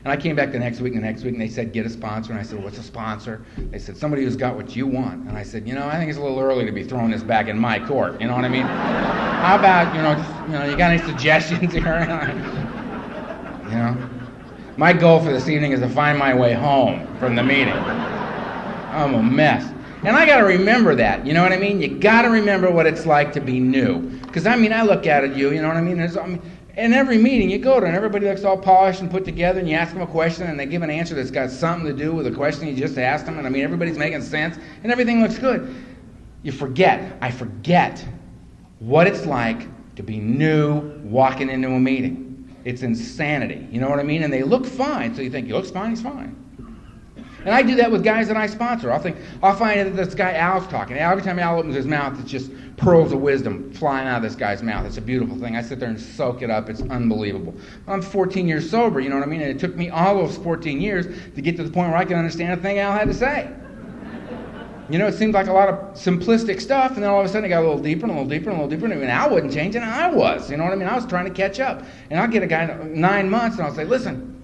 Speaker 1: And I came back the next week, and they said, get a sponsor. And I said, what's a sponsor? They said, somebody who's got what you want. And I said, I think it's a little early to be throwing this back in my court. You know what I mean? How about, you got any suggestions here? My goal for this evening is to find my way home from the meeting. I'm a mess. And I got to remember that, you know what I mean? You got to remember what it's like to be new. Because, I look at it, you know what I mean? In every meeting you go to, and everybody looks all polished and put together, and you ask them a question, and they give an answer that's got something to do with the question you just asked them, and everybody's making sense, and everything looks good. I forget what it's like to be new walking into a meeting. It's insanity, you know what I mean? And they look fine, so you think, he looks fine, he's fine. And I do that with guys that I sponsor. I'll find that this guy Al's talking. Every time Al opens his mouth, it's just pearls of wisdom flying out of this guy's mouth. It's a beautiful thing. I sit there and soak it up. It's unbelievable. I'm 14 years sober, you know what I mean? And it took me all those 14 years to get to the point where I could understand a thing Al had to say. It seemed like a lot of simplistic stuff, and then all of a sudden it got a little deeper and a little deeper and a little deeper, and Al wasn't changing, I was. You know what I mean? I was trying to catch up. And I'll get a guy 9 months, and I'll say, listen,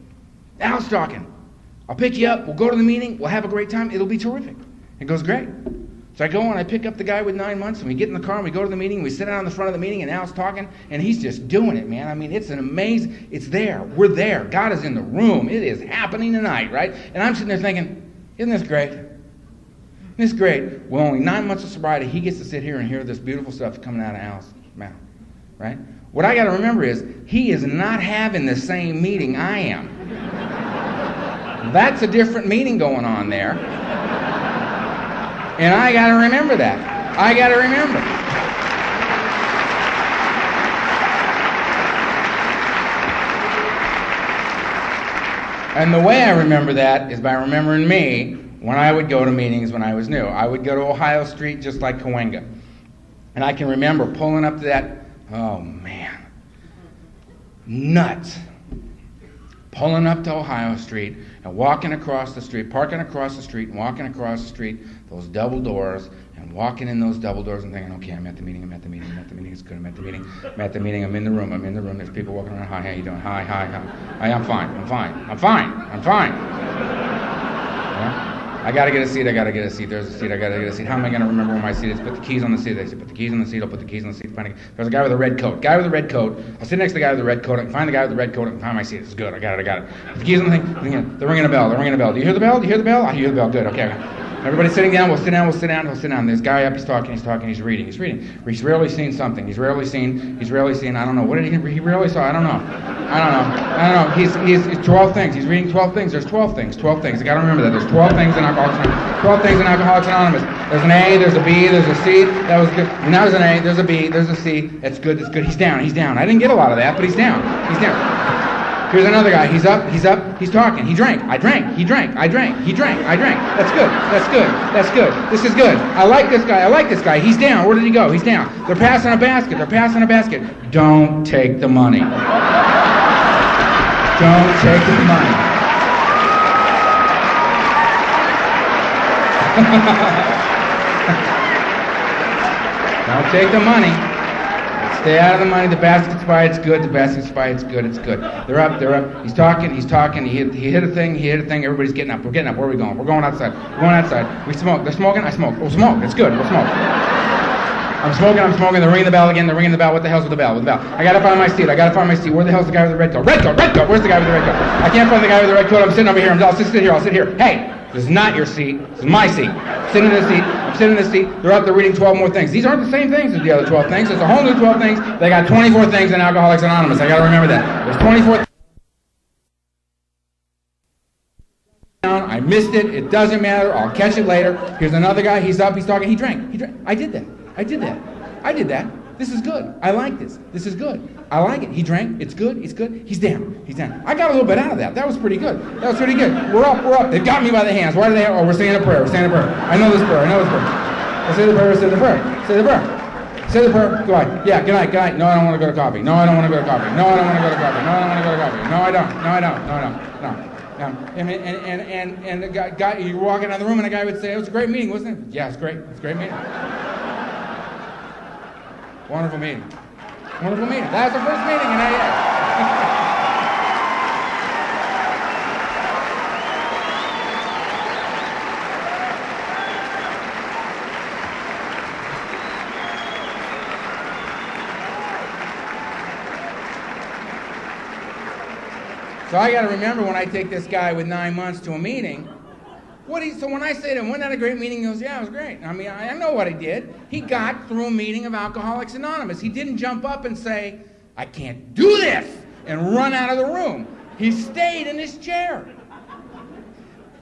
Speaker 1: Al's talking. I'll pick you up, we'll go to the meeting, we'll have a great time, it'll be terrific. It goes great. So I go and I pick up the guy with 9 months, and we get in the car and we go to the meeting, we sit down in the front of the meeting, and Al's talking, and he's just doing it, man. It's an amazing, it's there, we're there, God is in the room, it is happening tonight, right? And I'm sitting there thinking, isn't this great? Isn't this great? Well, only 9 months of sobriety, he gets to sit here and hear this beautiful stuff coming out of Al's mouth, right? What I got to remember is, he is not having the same meeting I am. That's a different meeting going on there. And I got to remember that. I got to remember. And the way I remember that is by remembering me when I would go to meetings when I was new. I would go to Ohio Street just like Cahuenga. And I can remember pulling up to that, oh man, nuts. Pulling up to Ohio Street and walking across the street, parking across the street and walking across the street, those double doors, and walking in those double doors and thinking, okay, I'm at the meeting, it's good, I'm at the meeting, I'm in the room, there's people walking around, hi, how you doing, hi, hi, I'm fine. Yeah? I gotta get a seat, there's a seat, I gotta get a seat. How am I gonna remember where my seat is? Put the keys on the seat. They say, put the keys on the seat, I'll put the keys on the seat. There's a guy with a red coat. I'll sit next to the guy with the red coat, I can find the guy with the red coat, I can find my seat. It's good, I got it. Put the keys on the thing, they're ringing a bell. Do you hear the bell? I hear the bell, good, okay. Everybody's sitting down, we'll sit down. There's a guy up, he's talking, he's reading. He's rarely seen something. He's rarely seen, I don't know. What did he rarely saw? I don't know. He's 12 things. He's reading 12 things. There's 12 things. I got to remember that. There's 12 things in Alcoholics Anonymous. 12 things in Alcoholics Anonymous. There's an A, there's a B, there's a C. That was good. Now there's an A, there's a B, there's a C. That's good. He's down. I didn't get a lot of that, but he's down. Here's another guy. He's up, he's talking. He drank. I drank. That's good. This is good. I like this guy. He's down. Where did he go? He's down. They're passing a basket. Don't take the money. Don't take the money. Don't take the money. Stay out of the money. The basket's by. It's good. It's good. They're up. He's talking. He hit a thing. Everybody's getting up. We're getting up. Where are we going? We're going outside. We smoke. They're smoking. I smoke. We'll smoke. It's good. We'll smoke. I'm smoking. They're ringing the bell again. What the hell's with the bell? I gotta find my seat. Where the hell's the guy with the red coat? Red coat. Where's the guy with the red coat? I can't find the guy with the red coat. I'm sitting over here. I'll sit here. Hey, this is not your seat. This is my seat. Sit in this seat. I'm sitting in the seat. They're out there reading 12 more things. These aren't the same things as the other 12 things. It's a whole new 12 things. They got 24 things in Alcoholics Anonymous. I got to remember that. There's 24 I missed it. It doesn't matter. I'll catch it later. Here's another guy. He's up. He's talking. He drank. I did that. This is good. I like this. This is good. I like it. He drank. It's good. He's good. He's down. I got a little bit out of that. That was pretty good. We're up. They've got me by the hands. Why do they? Oh, we're saying a prayer. I know this prayer. Let's say the prayer. Say the prayer. Go ahead. Yeah, good night. No, I don't want to go to coffee. No, I don't. No, and the guy, you're walking out of the room, and the guy would say, "It was a great meeting, wasn't it?" "Yeah, it's great. It's a great meeting." Wonderful meeting. That was the first meeting in AA. So I got to remember when I take this guy with 9 months to a meeting, so when I say to him, "Wasn't that a great meeting?" He goes, "Yeah, it was great." I mean, I know what he did. He got through a meeting of Alcoholics Anonymous. He didn't jump up and say, "I can't do this," and run out of the room. He stayed in his chair.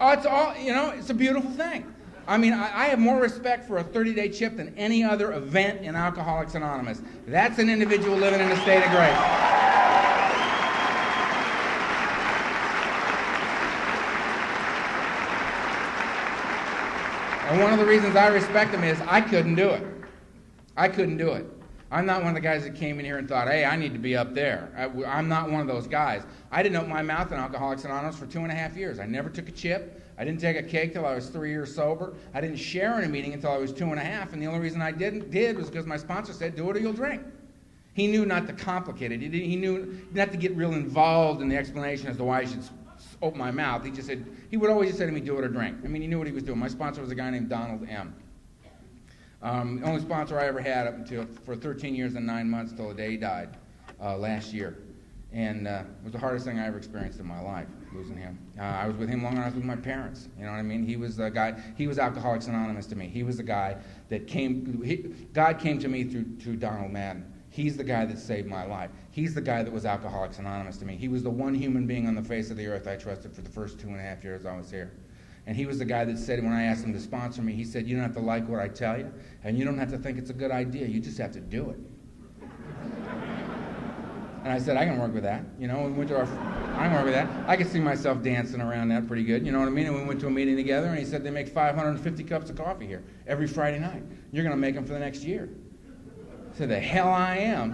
Speaker 1: It's a beautiful thing. I mean, I have more respect for a 30-day chip than any other event in Alcoholics Anonymous. That's an individual living in a state of grace. And one of the reasons I respect him is I couldn't do it. I'm not one of the guys that came in here and thought, "Hey, I need to be up there." I'm not one of those guys. I didn't open my mouth in Alcoholics Anonymous for 2.5 years. I never took a chip. I didn't take a cake till I was 3 years sober. I didn't share in a meeting until I was 2.5, and the only reason I did was because my sponsor said, "Do it or you'll drink." He knew not to complicate it. He knew not to get real involved in the explanation as to why I should open my mouth. He would always just say to me, "Do it or drink." I mean, he knew what he was doing. My sponsor was a guy named Donald M. The only sponsor I ever had up until for 13 years and 9 months till the day he died last year. And it was the hardest thing I ever experienced in my life, losing him. I was with him longer than I was with my parents. You know what I mean? He was the guy, he was Alcoholics Anonymous to me. He was the guy that God came to me through Donald Madden. He's the guy that saved my life. He's the guy that was Alcoholics Anonymous to me. He was the one human being on the face of the earth I trusted for the first 2.5 years I was here. And he was the guy that said, when I asked him to sponsor me, he said, "You don't have to like what I tell you, and you don't have to think it's a good idea. You just have to do it." And I said, "I can work with that." You know, we went to I can work with that. I could see myself dancing around that pretty good. You know what I mean? And we went to a meeting together, and he said, "They make 550 cups of coffee here every Friday night. You're going to make them for the next year." I said, "The hell I am.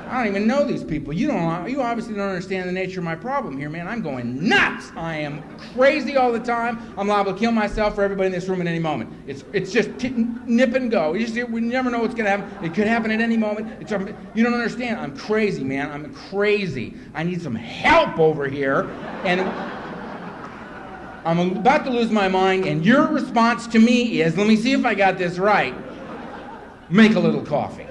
Speaker 1: I don't even know these people. You obviously don't understand the nature of my problem here, man. I'm going nuts. I am crazy all the time. I'm liable to kill myself for everybody in this room at any moment. It's just nip and go. We never know what's going to happen. It could happen at any moment. You don't understand. I'm crazy, man. I'm crazy. I need some help over here. And I'm about to lose my mind, and your response to me is, let me see if I got this right, make a little coffee."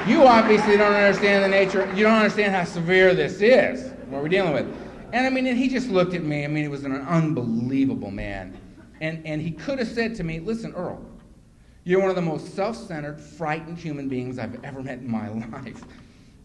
Speaker 1: You obviously don't understand the nature, you don't understand how severe this is, what we're dealing with. And I mean, and he just looked at me, he was an unbelievable man. And he could have said to me, "Listen, Earl, you're one of the most self-centered, frightened human beings I've ever met in my life.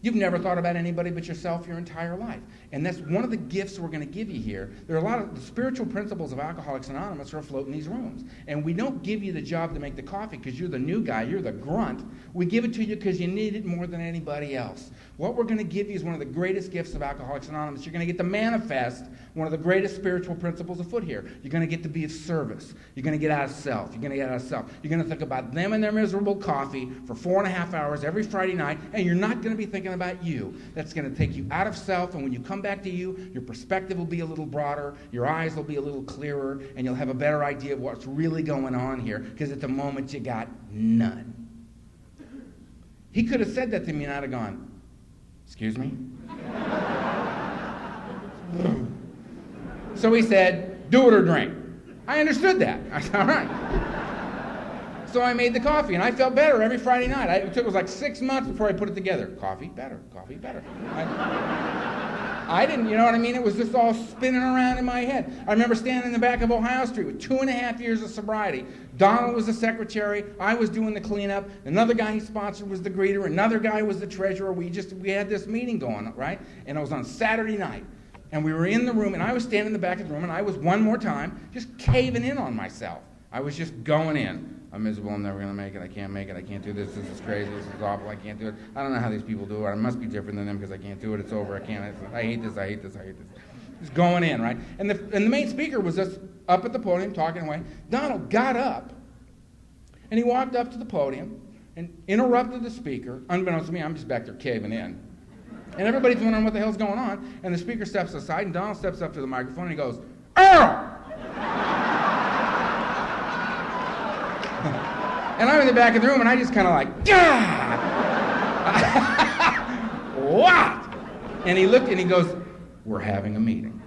Speaker 1: You've never thought about anybody but yourself your entire life. And that's one of the gifts we're going to give you here. There are a lot of the spiritual principles of Alcoholics Anonymous are afloat in these rooms. And we don't give you the job to make the coffee because you're the new guy, you're the grunt. We give it to you because you need it more than anybody else. What we're going to give you is one of the greatest gifts of Alcoholics Anonymous. You're going to get to manifest one of the greatest spiritual principles afoot here. You're going to get to be of service. You're going to get out of self. You're going to get out of self. You're going to think about them and their miserable coffee for 4.5 hours every Friday night, and you're not going to be thinking about you. That's going to take you out of self, and when you come back to you, your perspective will be a little broader, your eyes will be a little clearer, and you'll have a better idea of what's really going on here, because at the moment you got none. He could have said that to me, and I'd have gone, "Excuse me?" So he said, "Do it or drink." I understood that. I said, all right. So I made the coffee, and I felt better every Friday night. It was like 6 months before I put it together. Coffee, better, coffee, better. I didn't, you know what I mean? It was just all spinning around in my head. I remember standing in the back of Ohio Street with 2.5 years of sobriety. Donald was the secretary. I was doing the cleanup. Another guy he sponsored was the greeter. Another guy was the treasurer. We had this meeting going, right? And it was on Saturday night. And we were in the room, and I was standing in the back of the room, and I was one more time just caving in on myself. I was just going in. I'm miserable, I'm never going to make it, I can't make it, I can't do this is crazy, this is awful, I can't do it. I don't know how these people do it, I must be different than them because I can't do it, it's over, I can't, I hate this, I hate this, I hate this. Just going in, right? And the main speaker was just up at the podium talking away. Donald got up, and he walked up to the podium and interrupted the speaker. Unbeknownst to me, I'm just back there caving in. And everybody's wondering what the hell's going on, and the speaker steps aside, and Donald steps up to the microphone, and he goes, "Earl!" And I'm in the back of the room, and I just kind of like, "Gah!" What? And he looked, and he goes, "We're having a meeting."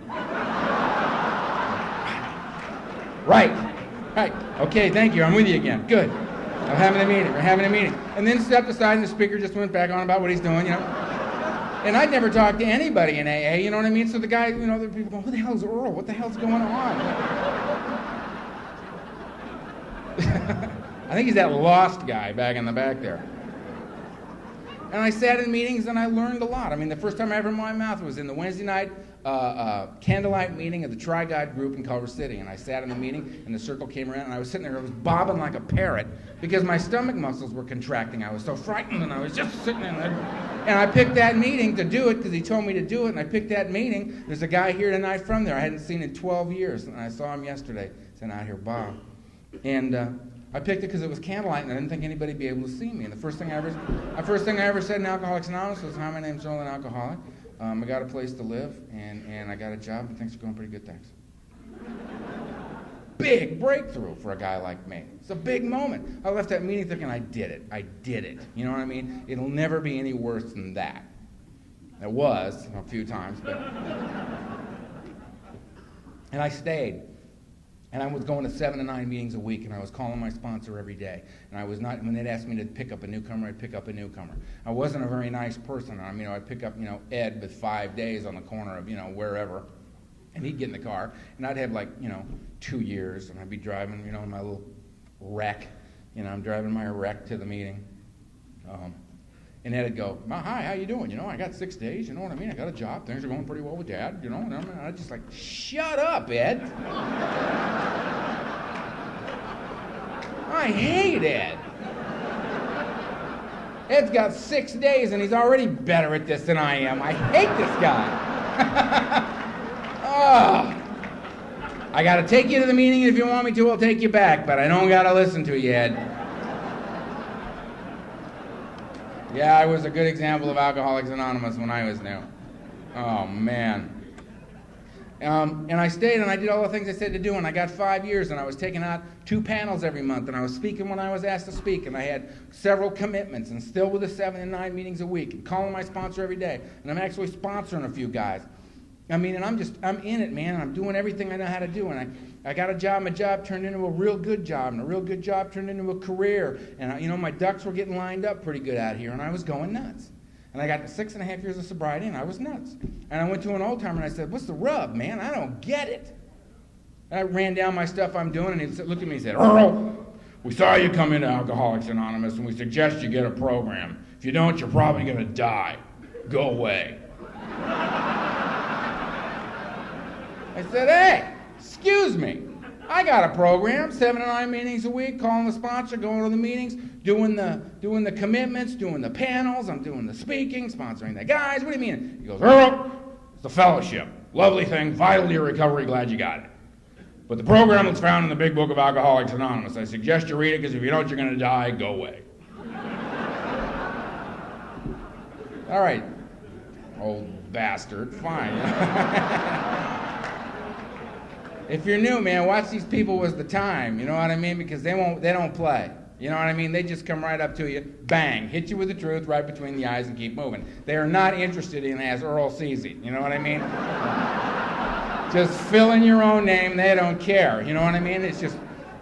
Speaker 1: Right. Okay, thank you. I'm with you again. Good. I'm having a meeting. We're having a meeting. And then stepped aside, and the speaker just went back on about what he's doing, you know. And I'd never talked to anybody in AA, you know what I mean? So the guy, you know, the people go, "Who the hell's Earl? What the hell's going on?" I think he's that lost guy back in the back there. And I sat in meetings and I learned a lot. I mean, the first time I ever in my mouth was in the Wednesday night candlelight meeting of the Tri-God group in Culver City. And I sat in the meeting and the circle came around and I was sitting there, I was bobbing like a parrot because my stomach muscles were contracting. I was so frightened and I was just sitting in there. And I picked that meeting to do it because he told me to do it. And I picked that meeting. There's a guy here tonight from there I hadn't seen in 12 years. And I saw him yesterday. He's out here, Bob. And I picked it because it was candlelight, and I didn't think anybody'd be able to see me. And the first thing I ever said in Alcoholics Anonymous was, "Hi, my name's Earl, an alcoholic. I got a place to live, and I got a job, and things are going pretty good, thanks." Big breakthrough for a guy like me. It's a big moment. I left that meeting thinking, I did it. You know what I mean? It'll never be any worse than that. It was a few times, but... And I stayed. And I was going to 7 to 9 meetings a week, and I was calling my sponsor every day. And I was not, when they'd ask me to pick up a newcomer, I'd pick up a newcomer. I wasn't a very nice person. I mean, I'd pick up, you know, Ed with 5 days on the corner of, you know, wherever. And he'd get in the car, and I'd have like, you know, 2 years, and I'd be driving, you know, my little wreck. You know, I'm driving my wreck to the meeting. And Ed'd go, "Hi, how you doing? You know, I got 6 days, you know what I mean? I got a job, things are going pretty well with Dad, you know." And I'd just like, "Shut up, Ed." I hate Ed. Ed's got 6 days and he's already better at this than I am. I hate this guy. Oh. I gotta take you to the meeting, and if you want me to, I'll take you back, but I don't gotta listen to you, Ed. Yeah, I was a good example of Alcoholics Anonymous when I was new. Oh, man. And I stayed and I did all the things I said to do, and I got 5 years, and I was taking out 2 panels every month, and I was speaking when I was asked to speak, and I had several commitments, and still with the 7 and 9 meetings a week, and calling my sponsor every day, and I'm actually sponsoring a few guys. I mean, and I'm in it, man, and I'm doing everything I know how to do, and I got a job, my job turned into a real good job, and a real good job turned into a career, and you know, my ducks were getting lined up pretty good out here, and I was going nuts. And I got 6.5 years of sobriety, and I was nuts. And I went to an old-timer, and I said, "What's the rub, man? I don't get it." And I ran down my stuff I'm doing, and he looked at me and said, "Earl, we saw you come into Alcoholics Anonymous, and we suggest you get a program. If you don't, you're probably going to die. Go away." I said, "Hey, excuse me. I got a program, 7 to 9 meetings a week, calling the sponsor, going to the meetings, doing the commitments, doing the panels, I'm doing the speaking, sponsoring the guys. What do you mean?" He goes, "Earl, it's the fellowship. Lovely thing, vital to your recovery, glad you got it. But the program that's found in the big book of Alcoholics Anonymous, I suggest you read it, because if you don't, you're going to die. Go away." All right, old bastard, fine. If you're new, man, watch these people with the time, you know what I mean? Because they don't play. You know what I mean? They just come right up to you, bang, hit you with the truth right between the eyes and keep moving. They are not interested in as Earl sees it, you know what I mean? Just fill in your own name, they don't care, you know what I mean? It's just,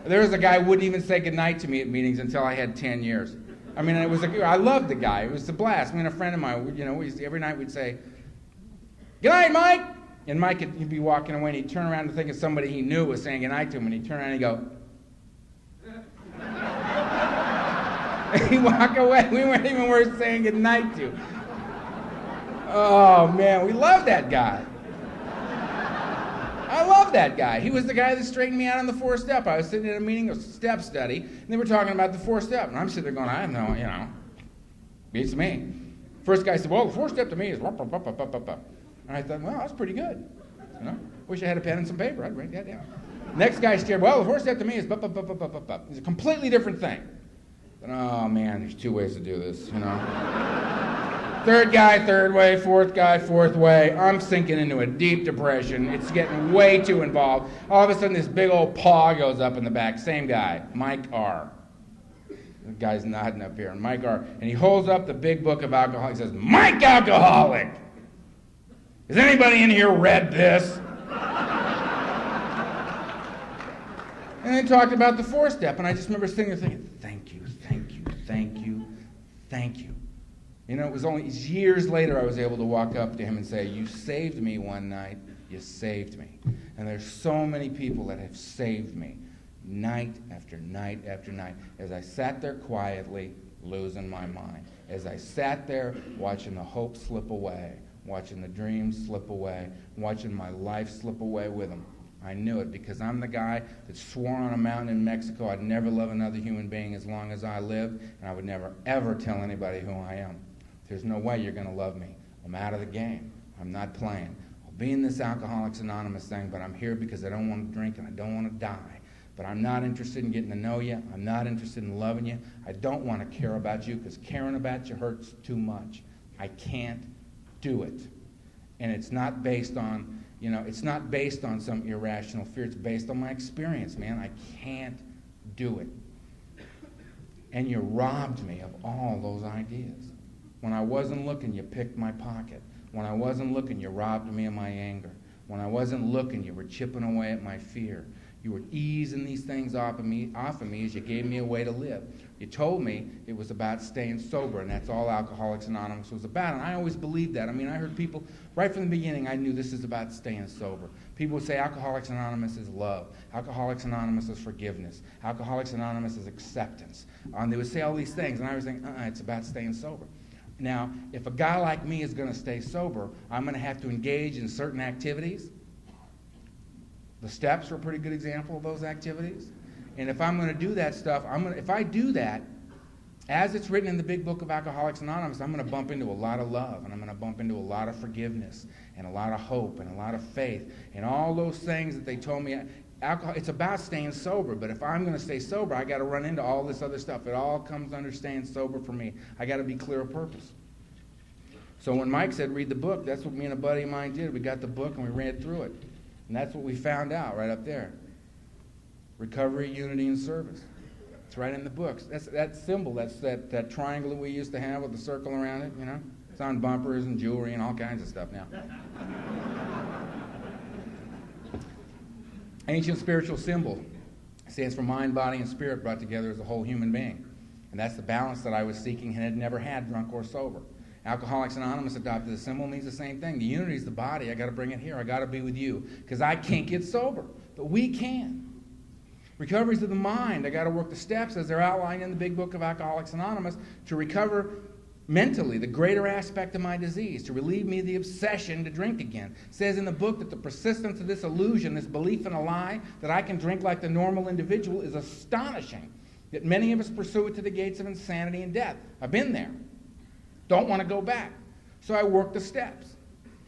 Speaker 1: there was a guy who wouldn't even say goodnight to me at meetings until I had 10 years. I mean, I loved the guy, it was a blast. I mean, a friend of mine, you know, every night we'd say, "Good night, Mike." And Mike would be walking away, and he'd turn around and think of somebody he knew was saying good night to him, and he'd turn around and he'd go, and he'd walk away. We weren't even worth saying good night to. Oh, man, we love that guy. I love that guy. He was the guy that straightened me out on the 4-step. I was sitting in a meeting of step study, and they were talking about the 4-step, and I'm sitting there going, I have no, beats me. First guy said, well, the 4-step to me is and I thought, well, that's pretty good. Wish I had a pen and some paper. I'd write that down. Next guy stared, well, the 4-step to me is It's a completely different thing. And, oh, man, there's 2 ways to do this, Third guy, third way, fourth guy, fourth way. I'm sinking into a deep depression. It's getting way too involved. All of a sudden, this big old paw goes up in the back. Same guy, Mike R. The guy's nodding up here. Mike R. And he holds up the big book of alcoholics. He says, Mike Alcoholic! Has anybody in here read this? And they talked about the 4-step. And I just remember sitting there thinking, thank you, thank you, thank you, thank you. It was only years later I was able to walk up to him and say, you saved me one night, you saved me. And there's so many people that have saved me night after night after night as I sat there quietly losing my mind, as I sat there watching the hope slip away, watching the dreams slip away, watching my life slip away with them. I knew it because I'm the guy that swore on a mountain in Mexico I'd never love another human being as long as I lived, and I would never, ever tell anybody who I am. There's no way you're going to love me. I'm out of the game. I'm not playing. I'll be in this Alcoholics Anonymous thing, but I'm here because I don't want to drink and I don't want to die. But I'm not interested in getting to know you. I'm not interested in loving you. I don't want to care about you because caring about you hurts too much. I can't do it. And it's not based on, it's not based on some irrational fear. It's based on my experience, man. I can't do it. And you robbed me of all those ideas. When I wasn't looking, you picked my pocket. When I wasn't looking, you robbed me of my anger. When I wasn't looking, you were chipping away at my fear. You were easing these things off of me as you gave me a way to live. You told me it was about staying sober, and that's all Alcoholics Anonymous was about. And I always believed that. I heard people, right from the beginning, I knew this is about staying sober. People would say Alcoholics Anonymous is love. Alcoholics Anonymous is forgiveness. Alcoholics Anonymous is acceptance. They would say all these things, and I was thinking, it's about staying sober. Now, if a guy like me is going to stay sober, I'm going to have to engage in certain activities. The steps are a pretty good example of those activities. And if I'm going to do that stuff, if I do that, as it's written in the big book of Alcoholics Anonymous, I'm going to bump into a lot of love, and I'm going to bump into a lot of forgiveness, and a lot of hope, and a lot of faith, and all those things that they told me. It's about staying sober, but if I'm going to stay sober, I got to run into all this other stuff. It all comes under staying sober for me. I got to be clear of purpose. So when Mike said read the book, that's what me and a buddy of mine did. We got the book and we read through it. And that's what we found out right up there. Recovery, unity, and service. It's right in the books. That's that symbol, that's that triangle that we used to have with the circle around it, It's on bumpers and jewelry and all kinds of stuff now. Ancient spiritual symbol. Stands for mind, body, and spirit brought together as a whole human being. And that's the balance that I was seeking and had never had, drunk or sober. Alcoholics Anonymous adopted the symbol, means the same thing. The unity is the body. I got to bring it here. I got to be with you because I can't get sober, but we can. Recovery is of the mind. I got to work the steps as they're outlined in the big book of Alcoholics Anonymous to recover mentally the greater aspect of my disease, to relieve me of the obsession to drink again. It says in the book that the persistence of this illusion, this belief in a lie that I can drink like the normal individual is astonishing. That many of us pursue it to the gates of insanity and death. I've been there. Don't want to go back. So I work the steps.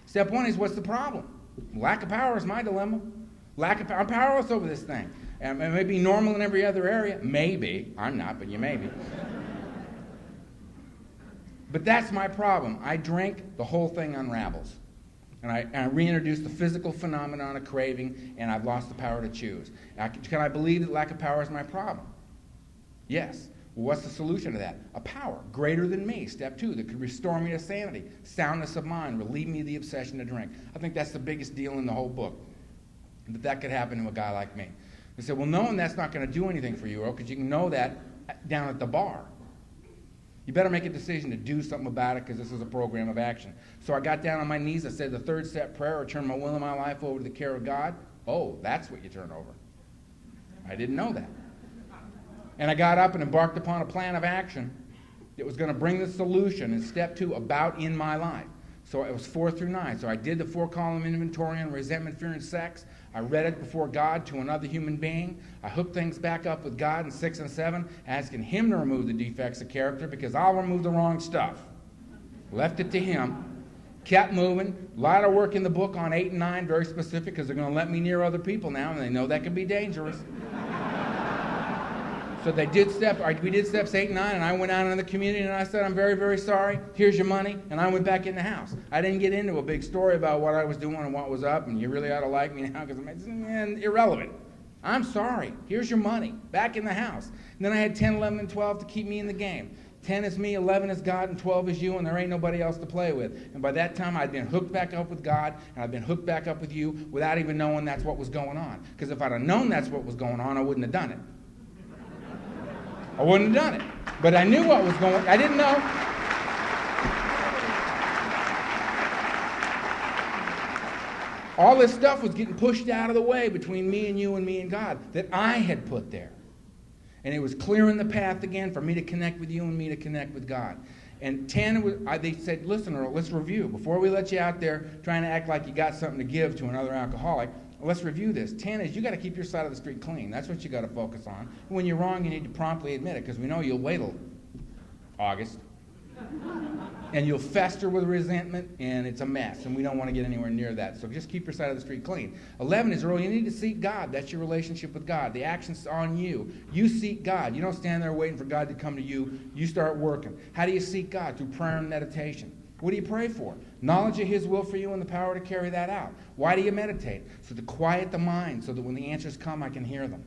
Speaker 1: Step 1 is, what's the problem? Lack of power is my dilemma. Lack of power. I'm powerless over this thing. It may be normal in every other area. Maybe. I'm not, but you may be. But that's my problem. I drink, the whole thing unravels. And I reintroduce the physical phenomenon of craving, and I've lost the power to choose. Can I believe that lack of power is my problem? Yes. Well, what's the solution to that? A power greater than me, step 2, that could restore me to sanity, soundness of mind, relieve me of the obsession to drink. I think that's the biggest deal in the whole book, that could happen to a guy like me. They said, well, knowing that's not going to do anything for you, Earl, because you can know that down at the bar. You better make a decision to do something about it because this is a program of action. So I got down on my knees. I said the third step prayer, I turn my will and my life over to the care of God. Oh, that's what you turn over. I didn't know that. And I got up and embarked upon a plan of action that was going to bring the solution in step 2 about in my life. So it was 4 through 9. So I did the 4-column inventory on resentment, fear, and sex. I read it before God to another human being. I hooked things back up with God in 6 and 7, asking Him to remove the defects of character because I'll remove the wrong stuff. Left it to Him. Kept moving. A lot of work in the book on 8 and 9, very specific, because they're going to let me near other people now, and they know that can be dangerous. So we did steps 8 and 9, and I went out into the community, and I said, I'm very, very sorry. Here's your money. And I went back in the house. I didn't get into a big story about what I was doing and what was up, and you really ought to like me now because it's irrelevant. I'm sorry. Here's your money. Back in the house. And then I had 10, 11, and 12 to keep me in the game. 10 is me, 11 is God, and 12 is you, and there ain't nobody else to play with. And by that time, I'd been hooked back up with God, and I'd been hooked back up with you without even knowing that's what was going on. Because if I'd have known that's what was going on, I wouldn't have done it. I wouldn't have done it. But I knew what was going on. I didn't know. All this stuff was getting pushed out of the way between me and you and me and God that I had put there. And it was clearing the path again for me to connect with you and me to connect with God. And 10, they said, listen, Earl, let's review. Before we let you out there trying to act like you got something to give to another alcoholic, let's review this. 10 is you got to keep your side of the street clean. That's what you got to focus on. When you're wrong, you need to promptly admit it because we know you'll wait till August. And you'll fester with resentment, and it's a mess, and we don't want to get anywhere near that. So just keep your side of the street clean. 11 is, Earl, you need to seek God. That's your relationship with God. The action's on you. You seek God. You don't stand there waiting for God to come to you. You start working. How do you seek God? Through prayer and meditation. What do you pray for? Knowledge of His will for you and the power to carry that out. Why do you meditate? So to quiet the mind so that when the answers come, I can hear them.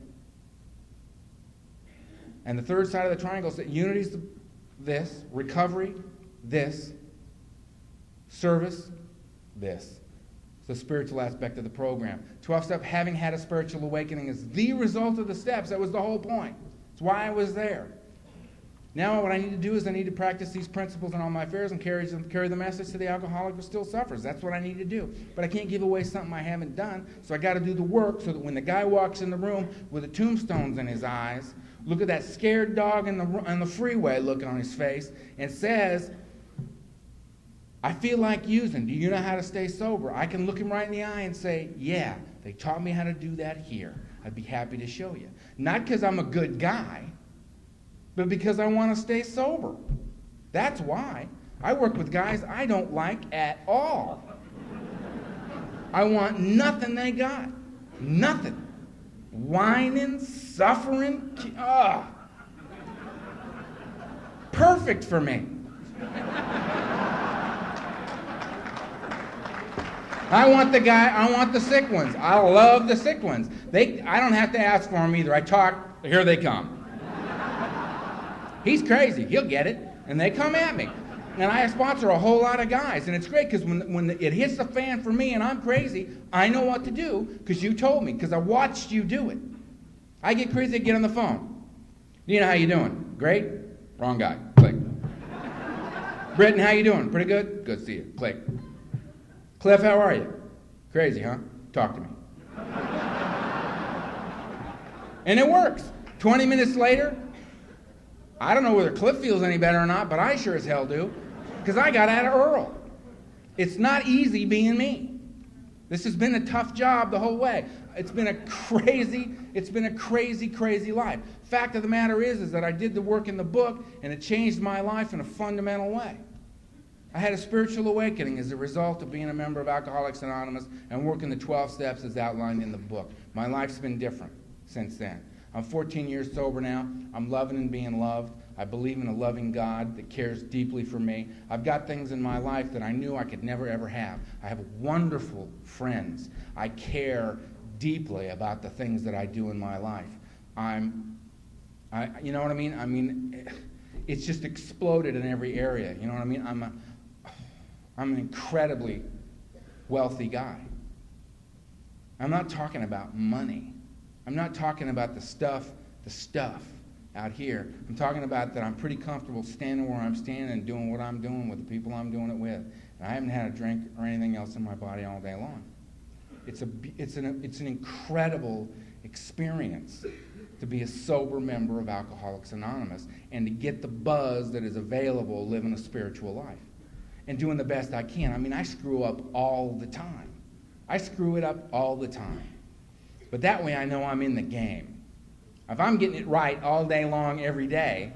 Speaker 1: And the third side of the triangle is that unity is this, recovery, this, service, this. It's the spiritual aspect of the program. 12 step, having had a spiritual awakening is the result of the steps. That was the whole point. It's why I was there. Now what I need to do is I need to practice these principles in all my affairs and carry the message to the alcoholic who still suffers. That's what I need to do. But I can't give away something I haven't done, so I got to do the work so that when the guy walks in the room with the tombstones in his eyes, look at that scared dog on the freeway look on his face, and says, I feel like using. Do you know how to stay sober? I can look him right in the eye and say, yeah, they taught me how to do that here. I'd be happy to show you. Not because I'm a good guy, but because I want to stay sober. That's why. I work with guys I don't like at all. I want nothing they got. Nothing. Whining, suffering. Perfect for me. I want the sick ones. I love the sick ones. I don't have to ask for them either. I talk, here they come. He's crazy. He'll get it. And they come at me. And I sponsor a whole lot of guys. And it's great because when it hits the fan for me and I'm crazy, I know what to do because you told me, because I watched you do it. I get crazy, I get on the phone. You know how you doing? Great? Wrong guy. Click. Britton, how you doing? Pretty good? Good to see you. Click. Cliff, how are you? Crazy, huh? Talk to me. And it works. 20 minutes later, I don't know whether Cliff feels any better or not, but I sure as hell do, because I got out of Earl. It's not easy being me. This has been a tough job the whole way. It's been a crazy, crazy life. Fact of the matter is that I did the work in the book, and it changed my life in a fundamental way. I had a spiritual awakening as a result of being a member of Alcoholics Anonymous and working the 12 steps as outlined in the book. My life's been different since then. I'm 14 years sober now. I'm loving and being loved. I believe in a loving God that cares deeply for me. I've got things in my life that I knew I could never, ever have. I have wonderful friends. I care deeply about the things that I do in my life. You know what I mean? I mean, it's just exploded in every area. You know what I mean? I'm an incredibly wealthy guy. I'm not talking about money. I'm not talking about the stuff. out here. I'm talking about that I'm pretty comfortable standing where I'm standing and doing what I'm doing with the people I'm doing it with. And I haven't had a drink or anything else in my body all day long. It's an incredible experience to be a sober member of Alcoholics Anonymous and to get the buzz that is available living a spiritual life and doing the best I can. I mean, I screw up all the time. I screw it up all the time. But that way I know I'm in the game. If I'm getting it right all day long, every day,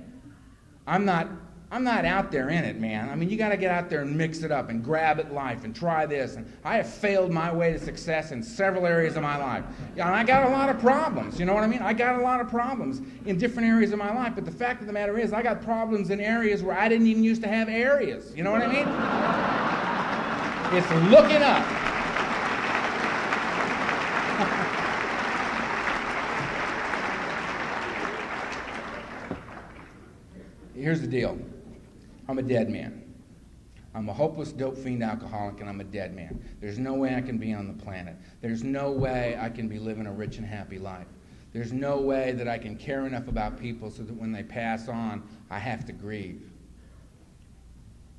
Speaker 1: I'm not out there in it, man. I mean, you got to get out there and mix it up and grab at life and try this. And I have failed my way to success in several areas of my life. And I got a lot of problems, you know what I mean? I got a lot of problems in different areas of my life. But the fact of the matter is, I got problems in areas where I didn't even used to have areas. You know what I mean? It's looking up. Here's the deal. I'm a dead man. I'm a hopeless dope fiend alcoholic, and I'm a dead man. There's no way I can be on the planet. There's no way I can be living a rich and happy life. There's no way that I can care enough about people so that when they pass on, I have to grieve.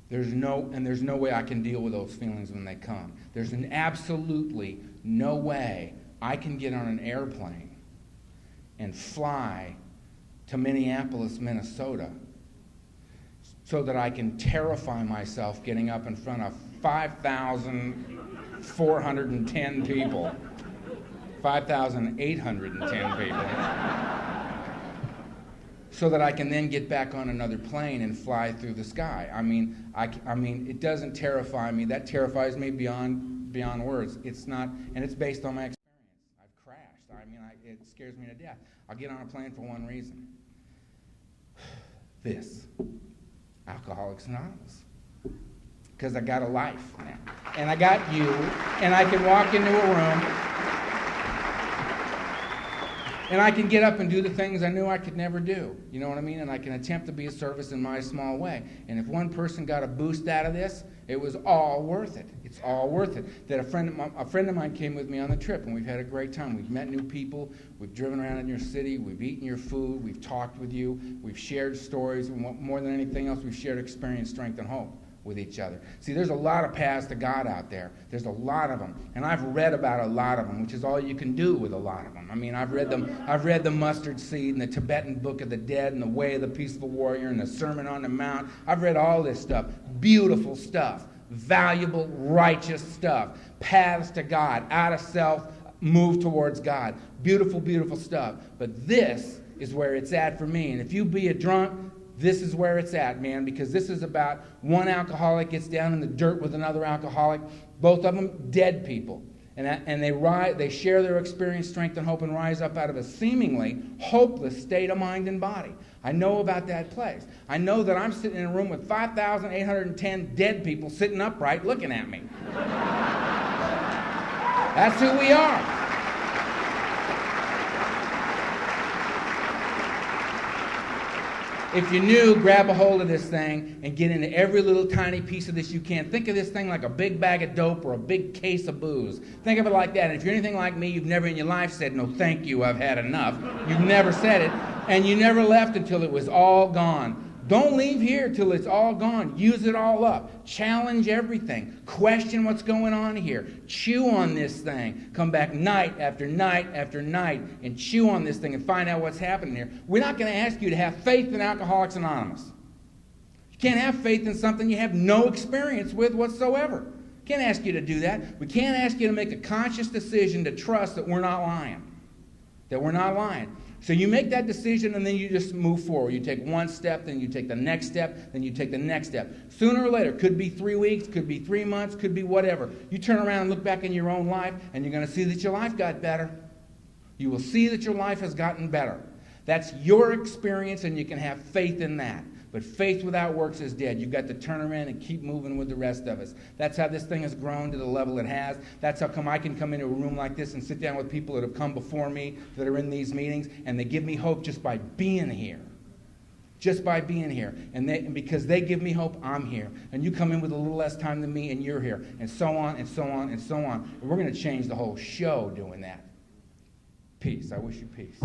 Speaker 1: There's no way I can deal with those feelings when they come. There's absolutely no way I can get on an airplane and fly to Minneapolis, Minnesota, so that I can terrify myself getting up in front of 5,410 people, 5,810 people, so that I can then get back on another plane and fly through the sky. I mean, it doesn't terrify me. That terrifies me beyond words. It's not, and it's based on my experience. I've crashed. It scares me to death. I'll get on a plane for one reason. This. Alcoholics Anonymous. Because I got a life now. And I got you, and I can walk into a room, and I can get up and do the things I knew I could never do. You know what I mean? And I can attempt to be of service in my small way. And if one person got a boost out of this, it was all worth it. It's all worth it. That a friend of mine came with me on the trip, and we've had a great time. We've met new people. We've driven around in your city. We've eaten your food. We've talked with you. We've shared stories. And more than anything else, we've shared experience, strength, and hope with each other. See, there's a lot of paths to God out there. There's a lot of them. And I've read about a lot of them, which is all you can do with a lot of them. I mean, I've read The Mustard Seed and the Tibetan Book of the Dead and The Way of the Peaceful Warrior and the Sermon on the Mount. I've read all this stuff. Beautiful stuff. Valuable, righteous stuff. Paths to God. Out of self, move towards God. Beautiful, beautiful stuff. But this is where it's at for me. And if you be a drunk, this is where it's at, man, because this is about one alcoholic gets down in the dirt with another alcoholic, both of them dead people. And they share their experience, strength, and hope and rise up out of a seemingly hopeless state of mind and body. I know about that place. I know that I'm sitting in a room with 5,810 dead people sitting upright looking at me. That's who we are. If you're new, grab a hold of this thing and get into every little tiny piece of this you can. Think of this thing like a big bag of dope or a big case of booze. Think of it like that. And if you're anything like me, you've never in your life said, "No, thank you, I've had enough." You've never said it, and you never left until it was all gone. Don't leave here till it's all gone. Use it all up. Challenge everything. Question what's going on here. Chew on this thing. Come back night after night after night and chew on this thing and find out what's happening here. We're not going to ask you to have faith in Alcoholics Anonymous. You can't have faith in something you have no experience with whatsoever. Can't ask you to do that. We can't ask you to make a conscious decision to trust that we're not lying. That we're not lying. So you make that decision and then you just move forward. You take one step, then you take the next step, then you take the next step. Sooner or later, could be 3 weeks, could be 3 months, could be whatever. You turn around and look back in your own life and you're going to see that your life got better. You will see that your life has gotten better. That's your experience and you can have faith in that. But faith without works is dead. You've got to turn around and keep moving with the rest of us. That's how this thing has grown to the level it has. That's how come I can come into a room like this and sit down with people that have come before me that are in these meetings, and they give me hope just by being here. Just by being here. And because they give me hope, I'm here. And you come in with a little less time than me, and you're here. And so on, and so on, and so on. And we're going to change the whole show doing that. Peace. I wish you peace.